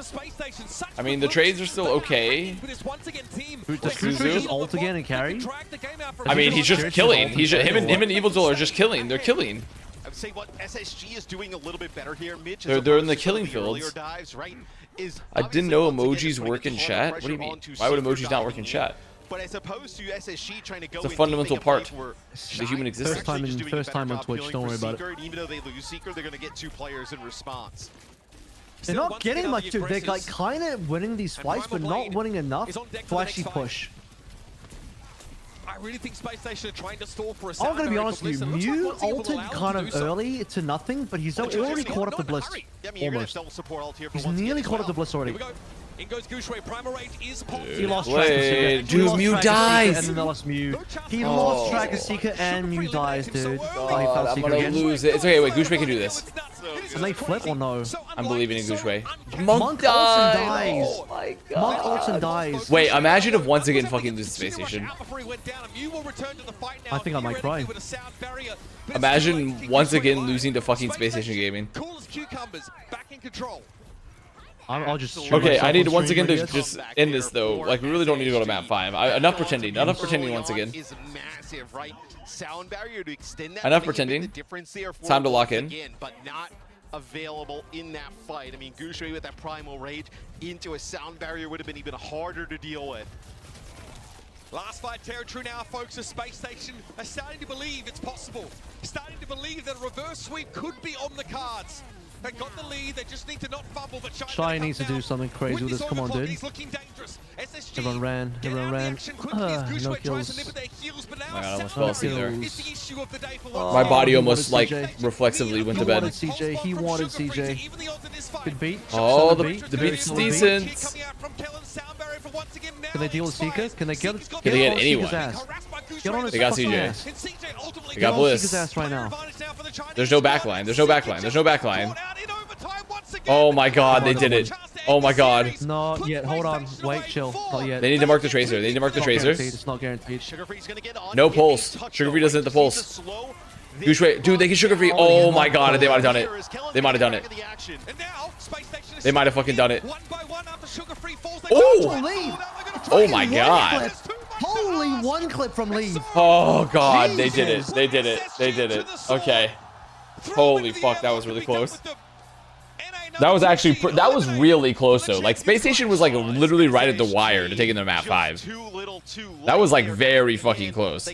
I mean, the trades are still okay. Does Kuzu just ult again and carry? I mean, he's just killing. Him and EvilZul are just killing. They're killing. I would say what SSG is doing a little bit better here. Mitch They're in the killing fields. Dives, right, I didn't know emojis work in chat. What do you mean? Why would emojis not work in chat? But as opposed to SSG trying to go It's a fundamental part of the human First existence. time on Twitch, don't worry about it. Even though they lose Seeker, they're going to get 2 players in response. They're not getting much. They're like kind of winning these fights, but not winning enough to actually push. I really think Space Station are trying to stall for a I'm gonna be honest with you. Mew ulted kind of early to nothing, but he's already caught up to Bliss. Almost. He's nearly caught up to Bliss already. In goes Gouchway. Primal Rage is popped. He lost track of Seeker. Dude, Mew dies. And then they lost Mew. He lost track of Seeker and Mew dies, dude. Oh, he felt I'm Seeker gonna again. lose it. It's okay. Wait, Gouchway can do this. Can they flip or no? I'm believing in Gouchway. Monk ults and dies. Oh my god. Monk ults and dies. Wait, imagine if once again fucking loses Space Station. I think I might cry. Imagine once again losing to fucking Space Station Gaming. Cool as cucumbers, back in control. I'll just. Okay, I need once again to just end this though. Like we really don't need to go to map 5. Enough pretending. Enough pretending once again. Is massive, right? Sound barrier to extend that. Enough pretending. Time to lock in. Again, but not available in that fight. I mean, Gushui with that primal rage into a sound barrier would have been even harder to deal with. Last fight territory now, folks. The Space Station are starting to believe it's possible. Starting to believe that a reverse sweep could be on the cards. They got the lead. They just need to not fumble. But Shy needs to do something crazy with this. Come on, dude. Everyone ran. Everyone ran. No kills. My God, I almost fell asleep there. My body almost like reflexively went to bed. He wanted CJ. Good beat. Oh, the beat's decent. Can they deal with Seeker? Can they get anyone? Get on his they got CJ. Ass. They got Bliss. Ass right now. There's no backline. There's no backline. There's no backline. Oh my God, they did it. Oh my God. Not yet. Hold on. Wait, chill. Not yet. They need to mark the tracer. They need to mark the tracer. It's not guaranteed. No pulse. Sugar Free doesn't hit the pulse. Dude, they get Sugar Free. Oh my God, they might have done it. They might have done it. They might have fucking done it. Oh! Oh my God. Holy one clip from Leave. Oh God, they did it. They did it. They did it. Okay. Holy fuck, that was really close. That was actually, that was really close though. Like Space Station was like literally right at the wire to taking them at 5. That was like very fucking close.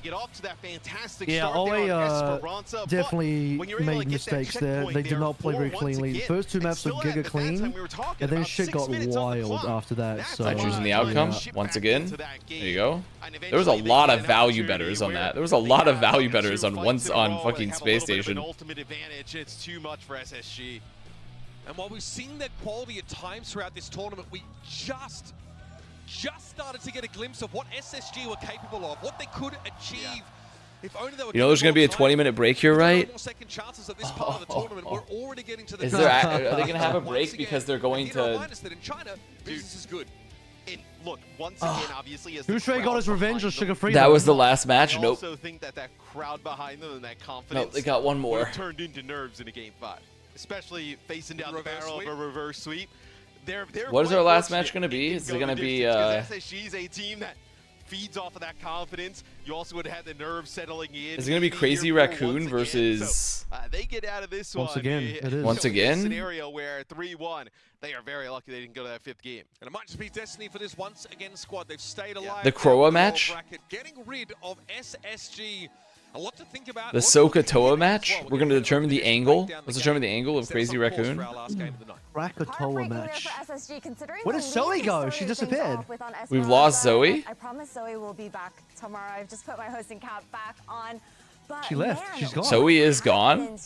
Yeah, OA definitely made mistakes there. They did not play very cleanly. The first 2 maps were giga clean, and then shit got wild after that. So I'm choosing the outcome once again. There you go. There was a lot of value betters on that. There was a lot of value betters on fucking Space Station. Ultimate advantage. It's too much for SSG. And while we've seen their quality at times throughout this tournament, we just started to get a glimpse of what SSG were capable of, what they could achieve. If only they were there's going to be a 20-minute break here, right? Second chances at this part of the tournament. We're already getting to the are they going to have a break because they're going to... In China, business is good. Look, once again, obviously, as Gushui got his revenge on Sugar Free. That was the last match. I Nope. also think that crowd behind them and that confidence. Nope, they got one more. Turned into nerves in a game 5, especially facing down the barrel of a reverse sweep. What is our last match going to be? Is it going to be? SSG's a team that feeds off of that confidence. You also would have the nerves settling in. Is it going to be Crazy Raccoon versus? So, they get out of this once again. It is once again. Scenario where 3-1. They are very lucky they didn't go to that 5th game. And it might just be destiny for this once again squad. They've stayed alive. The Kroa match. Getting rid of SSG. A lot to think about. The Sokotoa match. We're going to determine the angle. Let's determine the angle of Crazy Raccoon. Krakatoa match. Where did Zoe go? She disappeared. We've lost Zoe. I promise Zoe will be back tomorrow. I've just put my hosting cap back on. But she left. She's gone. Zoe is gone.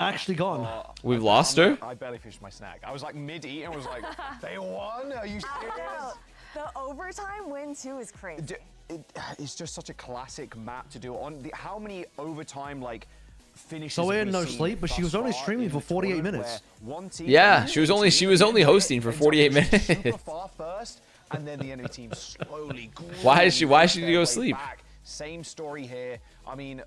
Actually gone. We've lost her. I barely finished my snack. I was like mid-eat and was like, they won? Are you serious? The overtime win too is crazy. It's just such a classic map to do on. How many overtime like finishes? So we had no sleep, but she was only streaming for 48 minutes. Yeah, she was only hosting for 48 minutes. Super far first, and then the enemy team slowly. Why is she need to go sleep? Same story here. I mean,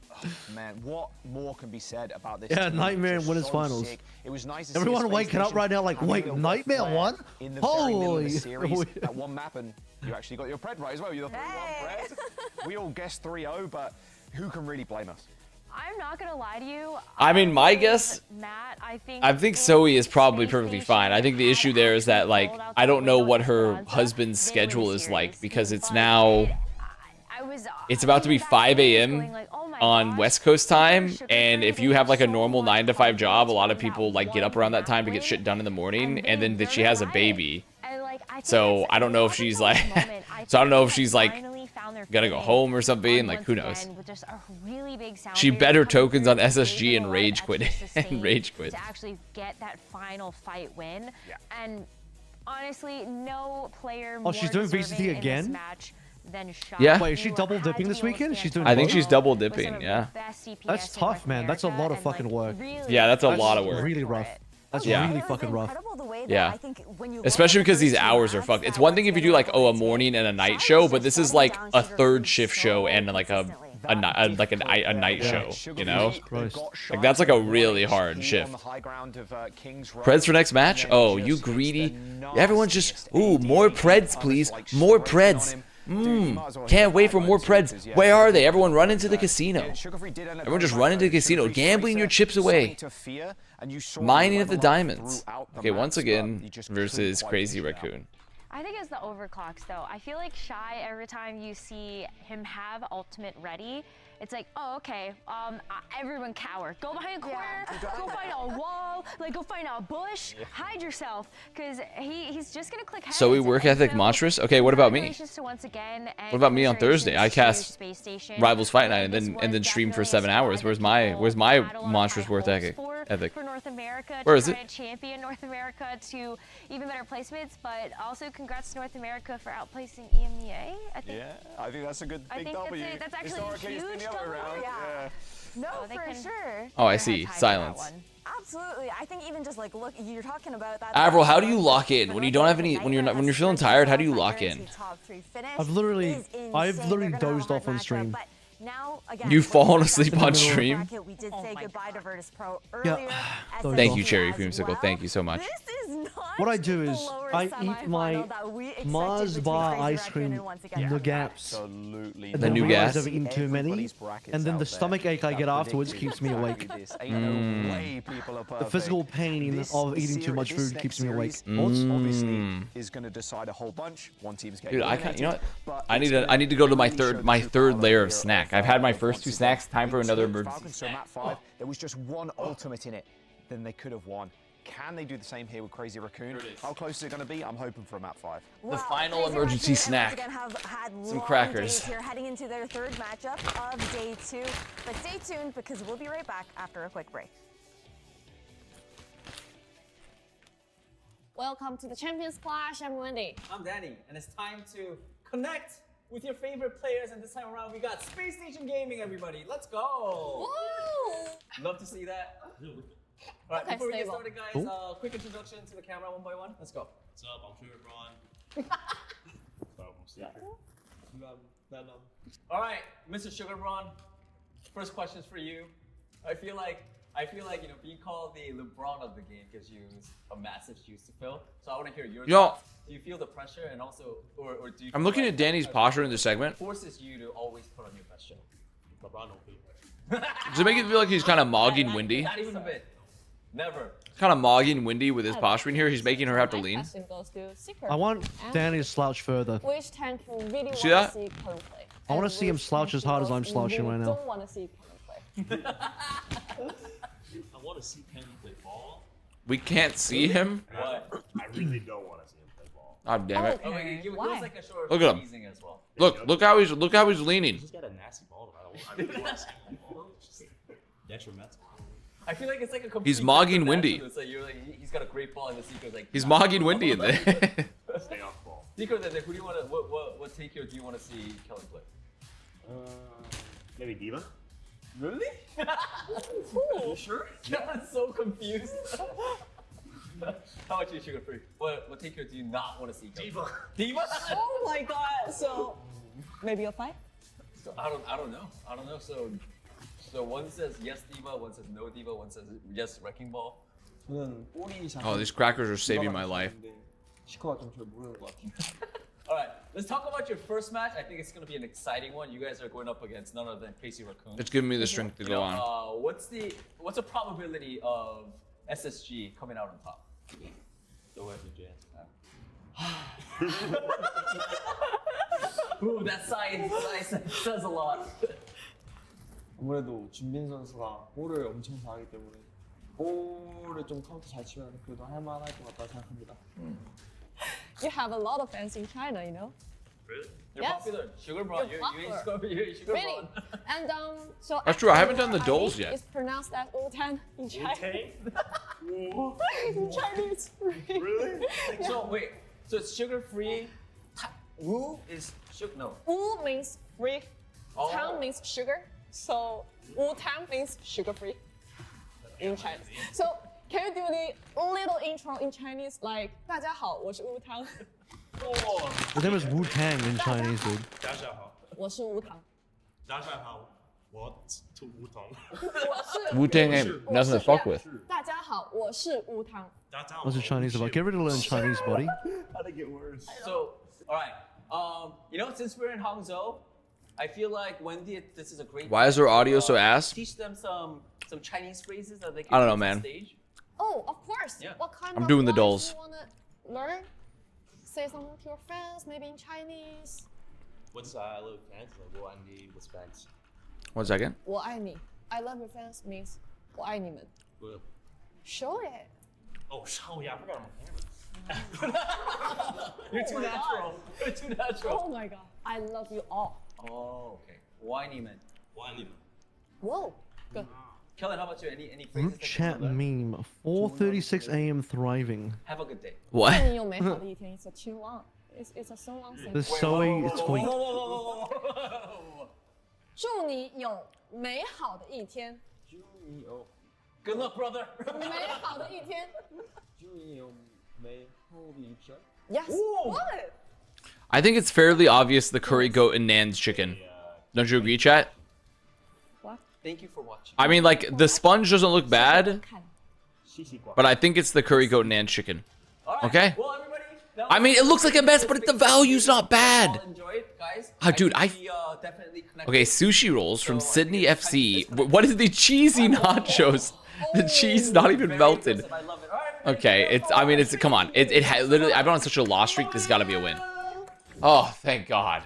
man, what more can be said about this? Yeah, Nightmare in winners finals. It was nice to everyone waking up right now like, wait, Nightmare won? Holy! That one map, and you actually got your pred right as well. You're the 3-1 pred. We all guessed 3-0, but who can really blame us? I'm not gonna lie to you. I mean, my guess, Matt, I think Zoe is probably perfectly fine. I think the issue there is that like I don't know what her husband's schedule is like because it's now. It's about to be 5 a.m. on West Coast time, and if you have like a normal 9-to-5 job, a lot of people like get up around that time to get shit done in the morning, and then she has a baby. So I don't know if she's like, gonna go home or something. Like who knows? She bet her tokens on SSG and rage quit. And rage quit. To actually get that final fight win, and honestly, no player. Oh, she's doing VCT again. Yeah. Wait, is she double dipping this weekend? She's doing. I think she's double dipping. Yeah. That's tough, man. That's a lot of fucking work. Yeah, that's a lot of work. Really rough. That's really fucking rough. Yeah. Especially because these hours are fucked. It's one thing if you do like a morning and a night show, but this is like a 3rd shift show and like a a night show, you know? Christ. Like that's like a really hard shift. Preds for next match? Oh, you greedy. Everyone's just, ooh, more Preds, please. More Preds. Can't wait for more Preds. Where are they? Everyone run into the casino. Everyone just run into the casino, gambling your chips away. Mining of the diamonds. Okay, once again versus Crazy Raccoon. I think it's the overclocks though. I feel like Shy, every time you see him have ultimate ready, it's like, oh, okay, everyone cower. Go behind a corner, go find a wall, like go find a bush, hide yourself, because he's just gonna click heads. So we work ethic monstrous? Okay, what about me? What about me on Thursday? I cast Rivals Fight Night and then stream for 7 hours. Where's my monstrous work ethic? For North America, where is it? Champion North America to even better placements, but also congrats to North America for outplacing EMEA. I think. Yeah, I think that's a good big W. That's actually a huge W. Yeah. No, for sure. Oh, I see. Silence. Absolutely. I think even just like look, you're talking about that. Avril, how do you lock in when you don't have any? When you're feeling tired, how do you lock in? I've literally dozed off on stream. Now, again, You've fallen asleep on stream? We did say goodbye to Virtus Pro earlier. Thank you, Cherry Creamsicle. Thank you so much. What I do is I eat my Mars bar ice cream nuggets. And then realize I've eaten too many, and then the stomach ache I get afterwards keeps me awake. The physical pain of eating too much food keeps me awake. Dude, I can't. You know what? I need to go to my third layer of snack. I've had my first 2 snacks. Time for another emergency. There was just one ultimate in it, then they could have won. Can they do the same here with Crazy Raccoon? How close is it going to be? I'm hoping for a map 5. The final emergency snack. Some crackers. Here heading into their third matchup of day 2. But stay tuned because we'll be right back after a quick break. Welcome to the Champions Clash. I'm Wendy. I'm Danny, and it's time to connect with your favorite players, and this time around we got Spacestation Gaming, everybody. Let's go! Woo! Love to see that. All right, before we get started, guys, quick introduction to the camera one by one. Let's go. What's up? I'm Sugar Braun. All right, Mr. Sugar Braun. First question's for you. I feel like you know being called the LeBron of the game gives you a massive shoes to fill. So I want to hear your thoughts. Do you feel the pressure, and also, or do you? I'm looking at Danny's posture in this segment. Forces you to always put on your best show. LeBron don't feel Does it make you feel like he's kind of mogging Windy? Not even a bit. Never. Kind of mogging Windy with his posturing here. He's making her have to lean. I want Danny to slouch further. Which tank you really See that? want to see current play? I want to see him slouch as hard as I'm slouching right now. Don't want to see current play. I want to see Penny play ball. We can't see him? What? I really don't want to see him play ball. Oh, damn it. Okay, give us like a short Look at him. teasing as well. Look how he's leaning. He's got a nasty ball. I really want to see him play ball. It's just detrimental. I feel like it's like a complete He's mogging Windy. It's like he's got a great ball, and the Secret's like. He's mogging Windy in there. Stay off ball. Secret, then who do you want to? What take here do you want to see Kelly play? Maybe Diva. Really? You sure? Kevin's so confused. How about you, Sugar Free? What take here do you not want to see Kelly? Diva. Oh my god! So maybe you'll fight. So I don't know. So one says yes Diva, one says no Diva, one says yes Wrecking Ball. Oh, these crackers are saving my life. Alright, let's talk about your first match. I think it's going to be an exciting one. You guys are going up against none other than Crazy Raccoon. It's giving me the strength to go on. What's the probability of SSG coming out on top? Don't have to jazz. Ooh, that science says a lot. 아무래도 준빈 선수가 볼을 엄청 잘하기 때문에 볼을 좀 카운터 잘 치면 그래도 할만할 것 같다 생각합니다. You have a lot of fans in China, you know. Really? You're Yes. popular. Sugar Braun. You're You're Sugar Really? Braun. And so That's true, I haven't actually, done the doles I think yet. It's pronounced as Wu-Tang in Chinese. Wu-Tang? In Chinese. Really? So wait, so it's sugar free. Wu is sugar. No. Wu means free. Oh. Tang means sugar. So Wu-Tang means sugar free in Chinese. So can you do the little intro in Chinese like 大家好，我是 Wu-Tang. His name is Wu Tang in Chinese, dude. 大家好，我是 Wu-Tang. 大家好， What to Wutong? Wu-Tang ain't nothing to fuck with. 大家好，我是乌汤。 What's the Chinese about? Get ready to learn Chinese, buddy. How'd it get worse? So, all right. You know, since we're in Hangzhou, I feel like Wendy, this is a great. Why is her audio so ass? Teach them some Chinese phrases that they can I don't know, use on man. stage. Oh, of course. Yeah. What kind I'm of doing the lines dolls. you wanna learn? Say something to your friends, maybe in Chinese. What's I love fans? Like, what I need was fans. 1 second. 我爱你. I love your fans means 我爱你们. Good. Show it. Oh, yeah, I forgot my camera. You're too natural. You're too natural. Oh my god. I love you all. Oh, okay. 我爱你们. Whoa. Good. Kellen, how about you? Any phrases Group that you chat wanna learn? meme. 4:36 a.m. thriving. Have a good day. What? 祝你有美好的一天. It's a too long. It's a so long The sentence. Zoe tweet. 祝你有美好的一天. Good luck, brother. 美好的一天. Yes. What? I think it's fairly obvious the curry goat and Nan's chicken. Don't you agree, chat? What? Thank you for watching. I mean, like, the sponge doesn't look bad, but I think it's the curry goat and Nan's chicken. Okay? Well, everybody, I mean, it looks like a mess, but the value's not bad. Enjoy it, guys. Oh, dude, Definitely connected. Okay, sushi rolls from Sydney FC. What is the cheesy nachos? The cheese not even melted. Okay, I mean, come on. Literally, I've been on such a loss streak. This has got to be a win. Oh, thank God.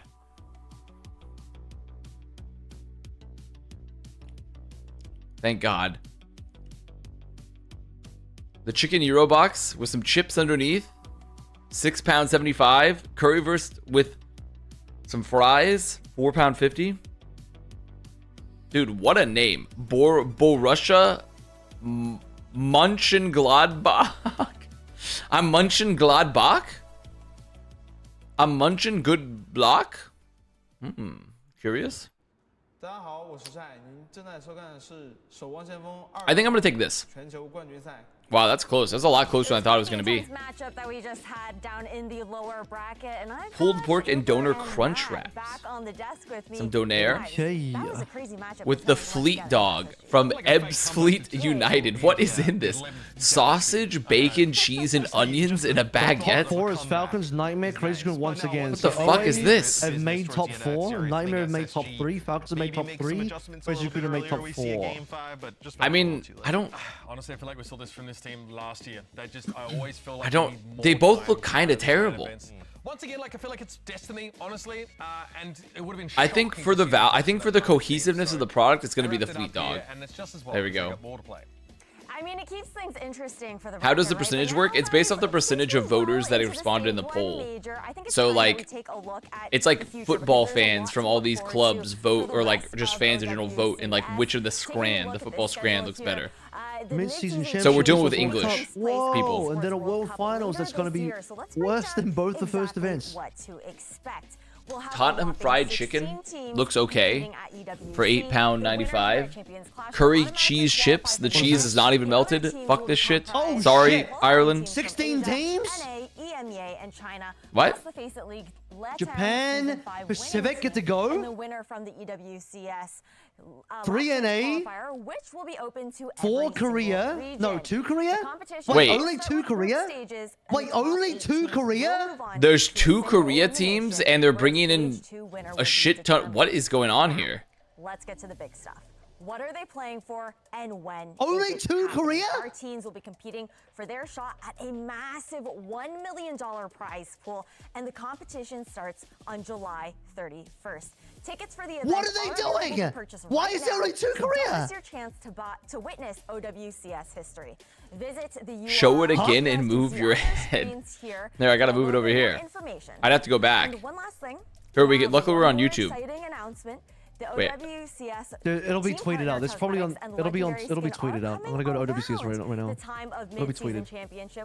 Thank God. The chicken Euro box with some chips underneath. £6.75. Currywurst with some fries. £4.50. Dude, what a name. Borussia Mönchengladbach. I'm Munching Gladbach. I'm Munching Good Block. Curious. I think I'm gonna take this. Wow, that's close. That's a lot closer than I thought it was gonna be. Matchup that we just had down in the lower bracket, and I've Pulled got pork and donor Cooper crunch Matt wraps. back on the desk with me. Some donair. Guys, Okay. that was a crazy matchup With the between Fleet West Dog from Ebbsfleet United. What is in this? Sausage, bacon, cheese, and onions in a Top baguette? 4 is Falcons, Nightmare, Crazy Good once again. What the fuck is this? Have made top 4. Nightmare have made top 3. Falcons have made top 3. Crazy Good have made top 4. I mean, I don't. Honestly, I feel like we saw this from this team last year. They just, I always feel like I don't. They both look kind of terrible. Once again, like I feel like it's destiny, honestly, and it would have been. I think for the cohesiveness of the product, it's gonna be the Fleet Dog. There we go. I mean, it keeps things interesting for the How does the bracket, right? percentage But work? now It's based we're off the percentage of voters that responded in the one poll. major. I think it's So time that like, we take a look at it's the like future, football because there's a fans lot from to all look these forward clubs to vote, for or the like rest just of fans in general vote, and like OWCS. which of the Taking a strand, look the at football this strand schedule looks here. better. The Mid-season mid-season So we're doing with championship English World Cup. Whoa, people. and then a World Finals that's going to be worse than both the first events. What to expect. We'll have Tottenham a whopping fried 16 chicken teams looks okay competing at EWC. for The winner of £8.95. the Champions Clash Curry will automatically cheese qualify chips. for The cheese is not even The other melted. teams Fuck will this shit. comprise Sorry, shit. Ireland. 16 teams? NA, EMEA, and China. What? Plus the Face It League Latam Japan, Season 5 Pacific winners get to go? And the winner from the EWCS 3 last NA, qualifier, which will be open to 4 every Korea. single region. No, 2 Korea? The competition Wait, Wait. only 2 Korea? stages, and Wait, the top only 8 2 teams Korea? will move on There's to a 2 single Korea elimination, teams, and they're where bringing in stage 2 winner will a be shit ton. determined. What is going on here? Let's get to the big stuff. What are they playing for, and when? Only is it 2 happening? Korea? Our teams will be competing for their shot at a massive $1 million prize pool, and the competition starts on July 31st. Tickets for the event What are they available doing? to purchase Why right is there now, only 2 so Korea? Don't miss your chance to witness OWCS history. Visit the URL Show it again and to move see your all the head. screens here. There, I gotta move it Download over for more here. information. I'd have to go back. And one last thing. Here we we get. have Luckily, we're on one more YouTube. exciting announcement. The Wait. OWCS Dude, it'll be team tweeted out. There's partner probably on. cosmetics and It'll be legendary skin tweeted are out. I'm gonna go to coming OWCS right around now. The time of It'll be mid-season tweeted. championship.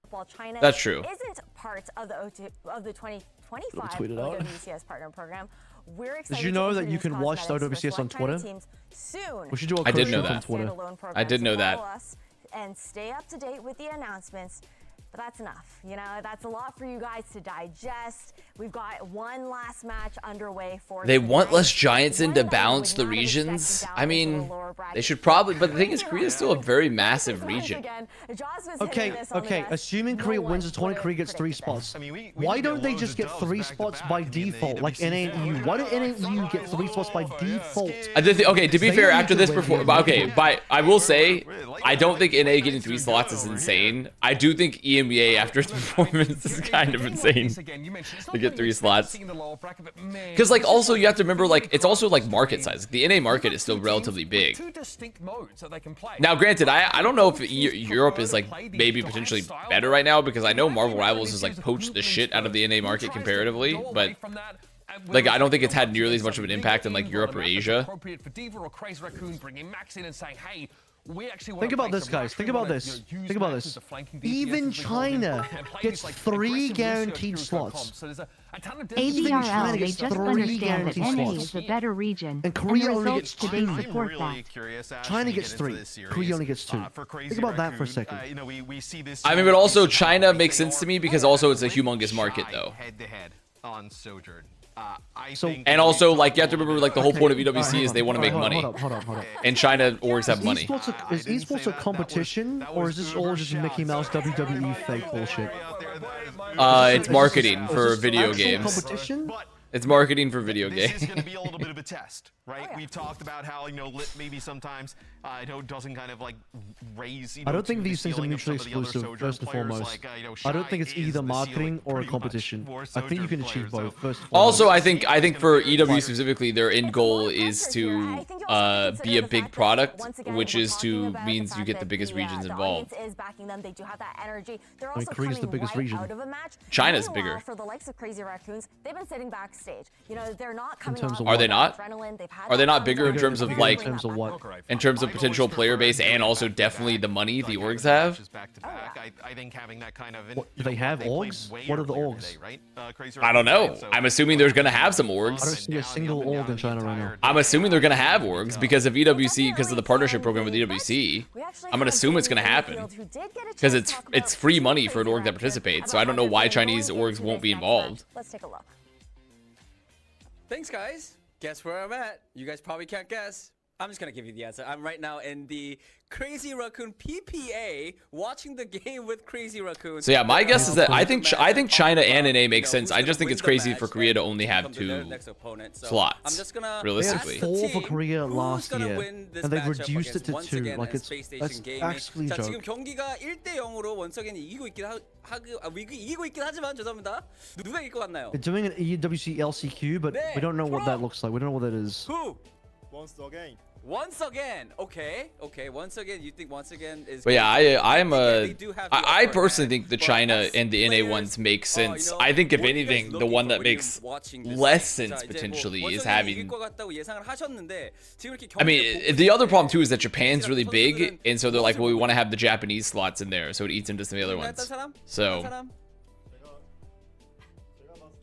While China That's true. isn't part of the 2025 tweeted out. OWCS partner program. We're excited you know to that you introduce can watch the cosmetics for OWCS on select China Twitter? teams soon. We should do a I did code know shoot on that. Twitter. Standalone program. I did know So that. follow us and stay up to date with the announcements. But that's enough. You know, that's a lot for you guys to digest. We've got one last match underway for They want tonight. less Giants in to One that we balance would the not expect regions. to down I into mean, the lower bracket. they should probably, but the thing is, Korea is still a very massive region. Again, Joss was Okay, hitting this on the okay. desk. Assuming No Korea one wins the tournament, would've Korea gets 3 predicted this. spots. I mean, we Why did don't get they loads just of get dubs 3 back to spots back by in the default, like AWC NA and EU? Why do NA and EU get 3 spots by default? Okay, to be They fair, don't after need to this win performance, here. okay, but I will say, I don't think NA getting 3 slots is insane. I do think EMEA after its performance is kind of insane to get 3 slots. Because, like, also you have to remember, like, it's also like market size. The NA market is still relatively big. Now, granted, I don't know if Europe is like maybe potentially better right now, because I know Marvel Rivals has like poached the shit out of the NA market comparatively, but like I don't think it's had nearly as much of an impact in like Europe or Asia. Think about this, guys. Think about this. Think about this. Even China gets 3 guaranteed slots. ABRL, they just understand that NA is the better region, And Korea the only results gets today 2. support that. China gets 3. Korea only gets 2. Think about that for a second. I mean, but also China makes sense to me because also it's a humongous market though. Head-to-head on Sojourn. And also, like, you have to remember, like, the whole point of EWC is they want to make money. Hold up. And China orgs have money. Is esports a competition, or is this all just Mickey Mouse WWE fake bullshit? It's marketing for video Actual games. competition? It's marketing for video games. This is going to be a little bit of a test, right? We've talked about how, you know, lit maybe sometimes it doesn't kind of like raise. I don't think these things are mutually exclusive, first and foremost. I don't think it's either marketing or a competition. I think you can achieve both, first and foremost. Also, I think for EW specifically, their end goal is to be a big product, which is to means you get the biggest regions involved. I mean, Korea's the biggest region. China's bigger. For the likes of Crazy Raccoons, they've been sitting backstage. You know, they're not coming terms of Are they not? Are they not bigger in Bigger terms of like, in terms of what? in terms of potential player base and also definitely the money the orgs have? I think having that kind of. What, do they have orgs? What are the orgs? I don't know. I'm assuming there's gonna have some I don't orgs. see a single org in China right now. I'm assuming they're gonna have orgs because of EWC, because of the partnership program with EWC. I'm gonna assume it's gonna happen because it's free money for an org that participates. So I don't know why Chinese orgs won't be involved. Let's take a look. Thanks, guys. Guess where I'm at? You guys probably can't guess. I'm just gonna give you the answer. I'm right now in the Crazy Raccoon PPA, watching the game with Crazy Raccoon. So yeah, my guess is that I think China and NA makes sense. I just think it's crazy for Korea to only have 2 slots, realistically. They had 4 for Korea last year, and they reduced it to 2. Like that's actually a 자, 지금 joke. 경기가 1대0으로 원석엔이 이기고 있긴 하지만 죄송합니다. 누가 이길 것 같나요? They're doing an EWC LCQ, but we don't know what that looks like. We don't know what that is. Who? Once again. Okay. Once again, you think once again is. But yeah, I personally think the China and the NA ones make sense. I think if anything, the one that makes less sense potentially is having. I mean, the other problem too is that Japan's really big, and so they're like, well, we want to have the Japanese slots in there, so it eats into some of the other ones. So.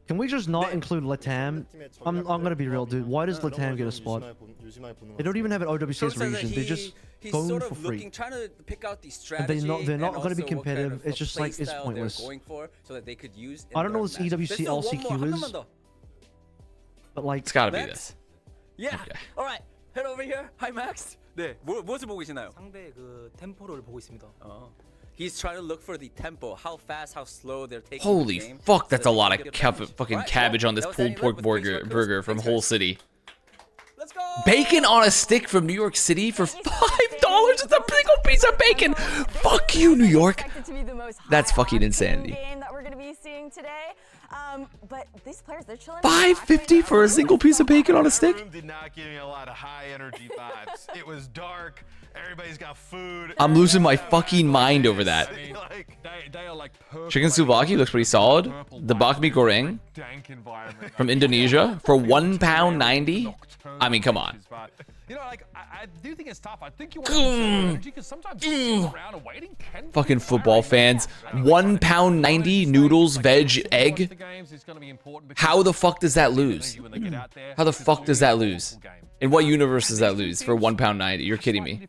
Can we just not include Latam? I'm gonna be real, dude. Why does Latam get a spot? They don't even have an OWCS region. They're just going for free. And they're not gonna be competitive. It's just like it's pointless. I don't know what this EWC LCQ is, but like it's gotta be this. Yeah. All right. Head over here. Hi, Max. 네. 무엇을 보고 계시나요? 상대 그 템포를 보고 있습니다. He's trying to look for the tempo, how fast, how slow they're taking. Holy the game fuck, that's a lot of fucking cabbage on this pulled pork burger from Whole City. Let's go. Bacon on a stick from New York City for $5. It's a single piece of bacon. Fuck you, New York. That's fucking insanity. That we're going to be seeing today. But these players, they're chilling. $5.50 for a single piece of bacon on a stick? Did not give me a lot of high energy vibes. It was dark. Everybody's got food. I'm losing my fucking mind over that. Chicken souvlaki looks pretty solid. The bakmi goreng from Indonesia for £1.90. I mean, come on. You know, like, I do think it's tough. I think you want to conserve energy because sometimes sitting around and waiting can be Fucking football fans. £1.90 noodles, veg, egg. How the fuck does that lose? How the fuck does that lose? In what universe does that lose for £1.90? You're kidding me.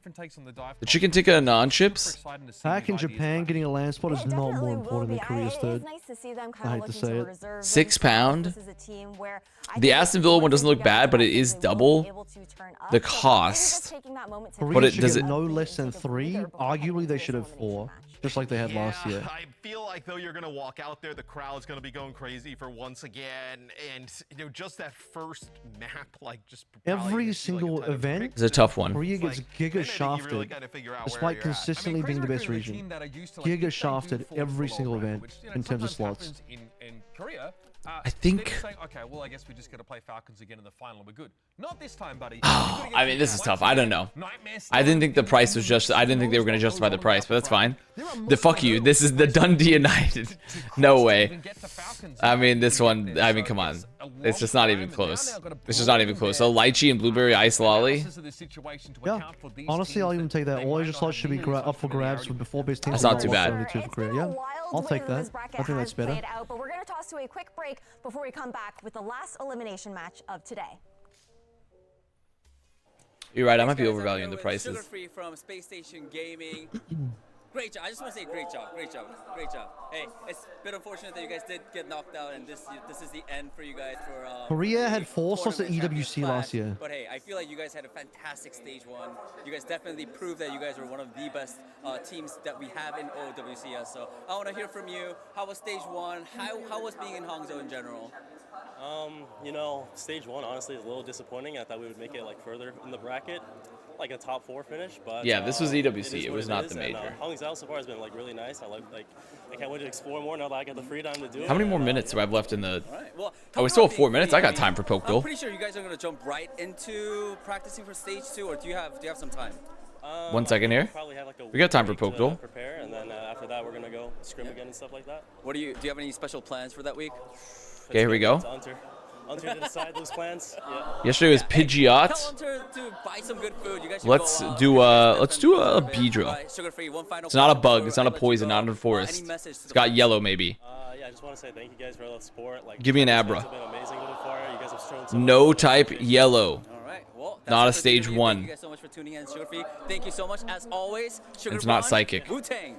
The chicken tikka and naan chips? Back in Japan, getting a land spot is not more important than Korea's third. I hate to say it. £6? The Aston Villa one doesn't look bad, but it is double the cost. Korea should get no less than 3. Arguably, they should have 4. Just like they had last year. I feel like though you're gonna walk out there, the crowd's gonna be going crazy for once again, and you know just that first map, like just every single event. It's a tough one. Korea gets giga shafted, despite consistently being the best region. Giga shafted every single event in terms of slots. In Korea. I think. Okay, well, I guess we just got to play Falcons again in the final and we're good. Not this time, buddy. I mean, this is tough. I don't know. I didn't think the price was just. I didn't think they were going to justify the price, but that's fine. The fuck you. This is the Dundee United. No way. I mean, this one. I mean, come on. It's just not even close. It's just not even close. So lychee and blueberry ice lolly. Yeah. Honestly, I'll even take that. All Asia slots should be up for grabs with the 4 best teams. That's not too bad. Yeah. I'll take that. I think that's better. But we're going to toss to a quick break before we come back with the last elimination match of today. You're right. I might be overvaluing the prices. Sugar-free from Spacestation Gaming. Great job. I just want to say great job. Great job. Great job. Hey, it's a bit unfortunate that you guys did get knocked out, and this is the end for you guys for Korea had 4 slots at EWC last year. But hey, I feel like you guys had a fantastic stage 1. You guys definitely proved that you guys are one of the best teams that we have in OWCS. So I want to hear from you. How was stage 1? How was being in Hangzhou in general? You know, stage 1 honestly is a little disappointing. I thought we would make it like further in the bracket, like a top 4 finish. But yeah, this was EWC. It was not the major. Hangzhou so far has been like really nice. I can't wait to explore more now that I get the free time to do it. How many more minutes do I have left in the? Well, oh, we still have 4 minutes. I got time for poke I'm duel. pretty sure you guys are gonna jump right into practicing for stage 2, or do you have some time? 1 second here. We got time for poke duel. Prepare, and then after that we're gonna go scrim again and stuff like that. What do you have any special plans for that week? Okay, here we go. Hunter to decide those plans. Yeah. Yesterday was Pidgeot. Tell Hunter to buy some good food. You guys Let's do a bee drill. It's not a bug. It's not a poison. Not a forest. It's got yellow maybe. Yeah, I just want to say thank you guys for all the support. Like, give me an Abra. Been amazing so far. You guys have shown some No type yellow. All right. Well, not a stage 1. Thank you guys so much for tuning in, Sugarfree. Thank you so much as always. It's not psychic. Wu-Tang,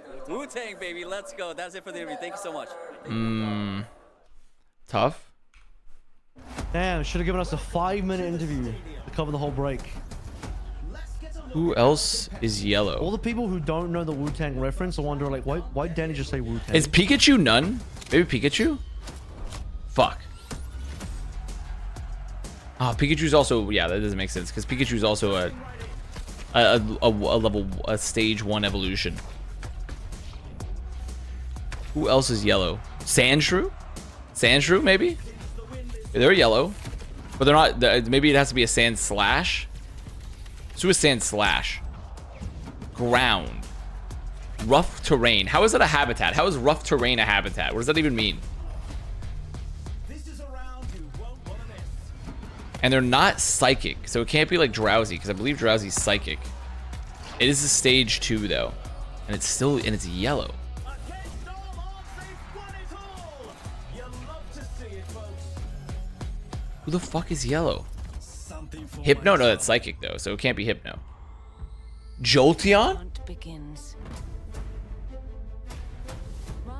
baby. Let's go. That's it for the interview. Thank you so much. Tough. Damn, should have given us a 5-minute interview to cover the whole break. Who else is yellow? All the people who don't know the Wu-Tang reference are wondering, like, why did Danny just say Wu-Tang? Is Pikachu none? Maybe Pikachu? Fuck. Oh, Pikachu's also... Yeah, that doesn't make sense, because Pikachu's also a stage 1 evolution. Who else is yellow? Sandshrew? Sandshrew, maybe? They're yellow, but they're not. Maybe it has to be a sand slash. Let's do a sand slash. Ground. Rough terrain. How is that a habitat? How is rough terrain a habitat? What does that even mean? And they're not psychic, so it can't be like Drowsy, because I believe Drowsy's psychic. It is a stage 2 though, and it's yellow. Who the fuck is yellow? Hypno? No, that's psychic though, so it can't be Hypno. Jolteon?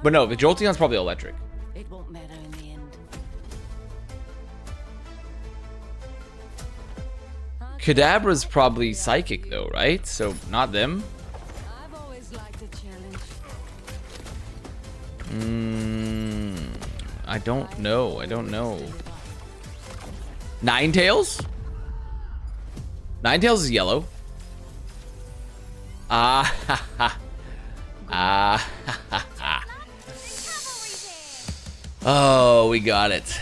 But no, the Jolteon's probably electric. It won't matter in the end. Kadabra's probably psychic though, right? So not them. I've always liked a challenge. I don't know. Ninetales? Ninetales is yellow. Oh, we got it.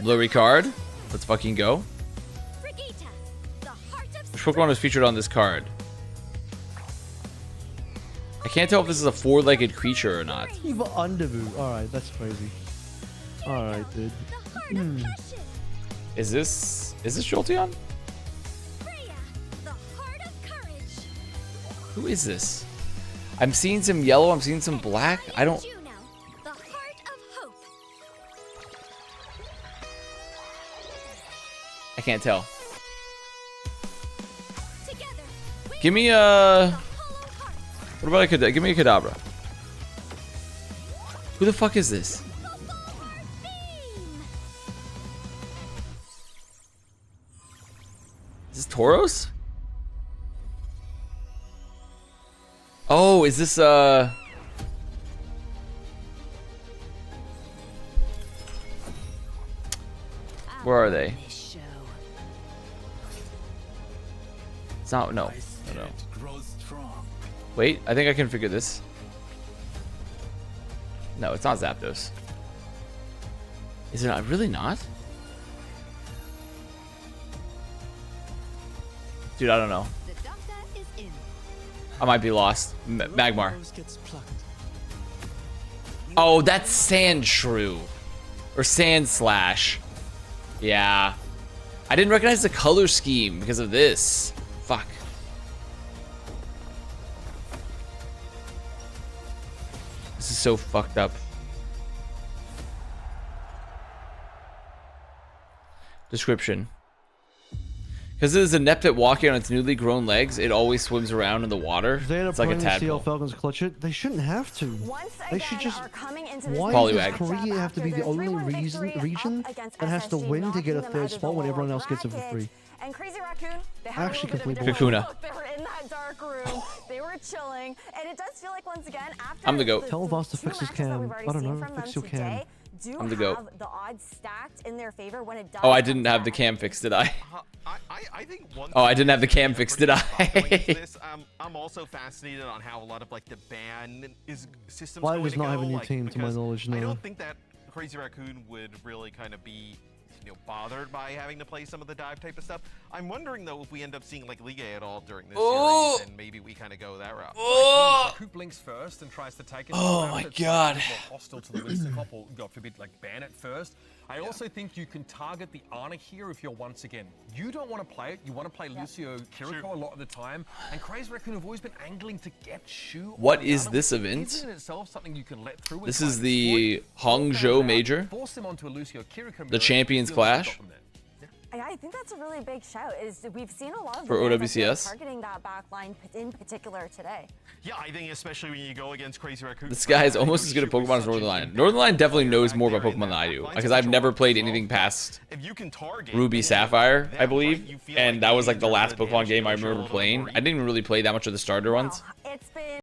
Blurry card. Let's fucking go. Which Pokemon was featured on this card? I can't tell if this is a four-legged creature or not. Even Underboot. Alright, that's crazy. Alright, dude. Is this Jolteon? Who is this? I'm seeing some yellow, I'm seeing some black. I don't... I can't tell. Give me a... What about a Kadabra? Give me a Kadabra. Who the fuck is this? Is this Tauros? Oh, is this where are they? It's not, no. Wait, I think I can figure this. No, it's not Zapdos. Is it not? Really not? Dude, I don't know. I might be lost. Magmar. Oh, that's Sandshrew. Or Sandslash. Yeah. I didn't recognize the color scheme because of this. Fuck. This is so fucked up. Description. Because it is a Neptune walking on its newly grown legs, it always swims around in the water. It's like a tadpole. Falcons clutch it. They shouldn't have to. They should just. Why Poliwag. does Korea have to be the only region that has to win to get a third spot when everyone else gets it for free? And Crazy Raccoon, they had Actually, a little bit of Kakuna. They were in that dark room. They were chilling, and it does feel like once again after I'm the GOAT. Tell Avast to fix his cam. I don't know. Fix your cam. I'm the GOAT. The odds stacked in their favor when it does. Oh, I didn't have the cam fixed, did I? I think one. Oh, I didn't have the cam fixed, did I? I'm also fascinated on how a lot of like the ban systems. Why does not have a new team, to my knowledge? No. I don't think that Crazy Raccoon would really kind of be, bothered by having to play some of the dive type of stuff. I'm wondering though if we end up seeing like Liga at all during this series, and maybe we kind of go that route. Who blinks first and tries to take it. Oh my god. More hostile to the Winston Cop, or God forbid, like ban it first. I also think you can target the Ana here if you're once again. You don't want to play it. You want to play Lucio Kiriko a lot of the time. And Crazy Raccoon have always been angling to get Shu. What is this event? Isn't it itself something you can let through? This is the Hangzhou Major. Force him onto a Lucio Kiriko. The Champions Clash. I think that's a really big shout. We've seen a lot of for OWCS targeting that back line in particular today. Yeah, I think especially when you go against Crazy Raccoon. This guy is almost as good at Pokemon as Northernlion. Northernlion definitely knows more about Pokemon than I do, because I've never played anything past Ruby Sapphire, I believe, and that was like the last Pokemon game I remember playing. I didn't even really play that much of the starter ones. It's been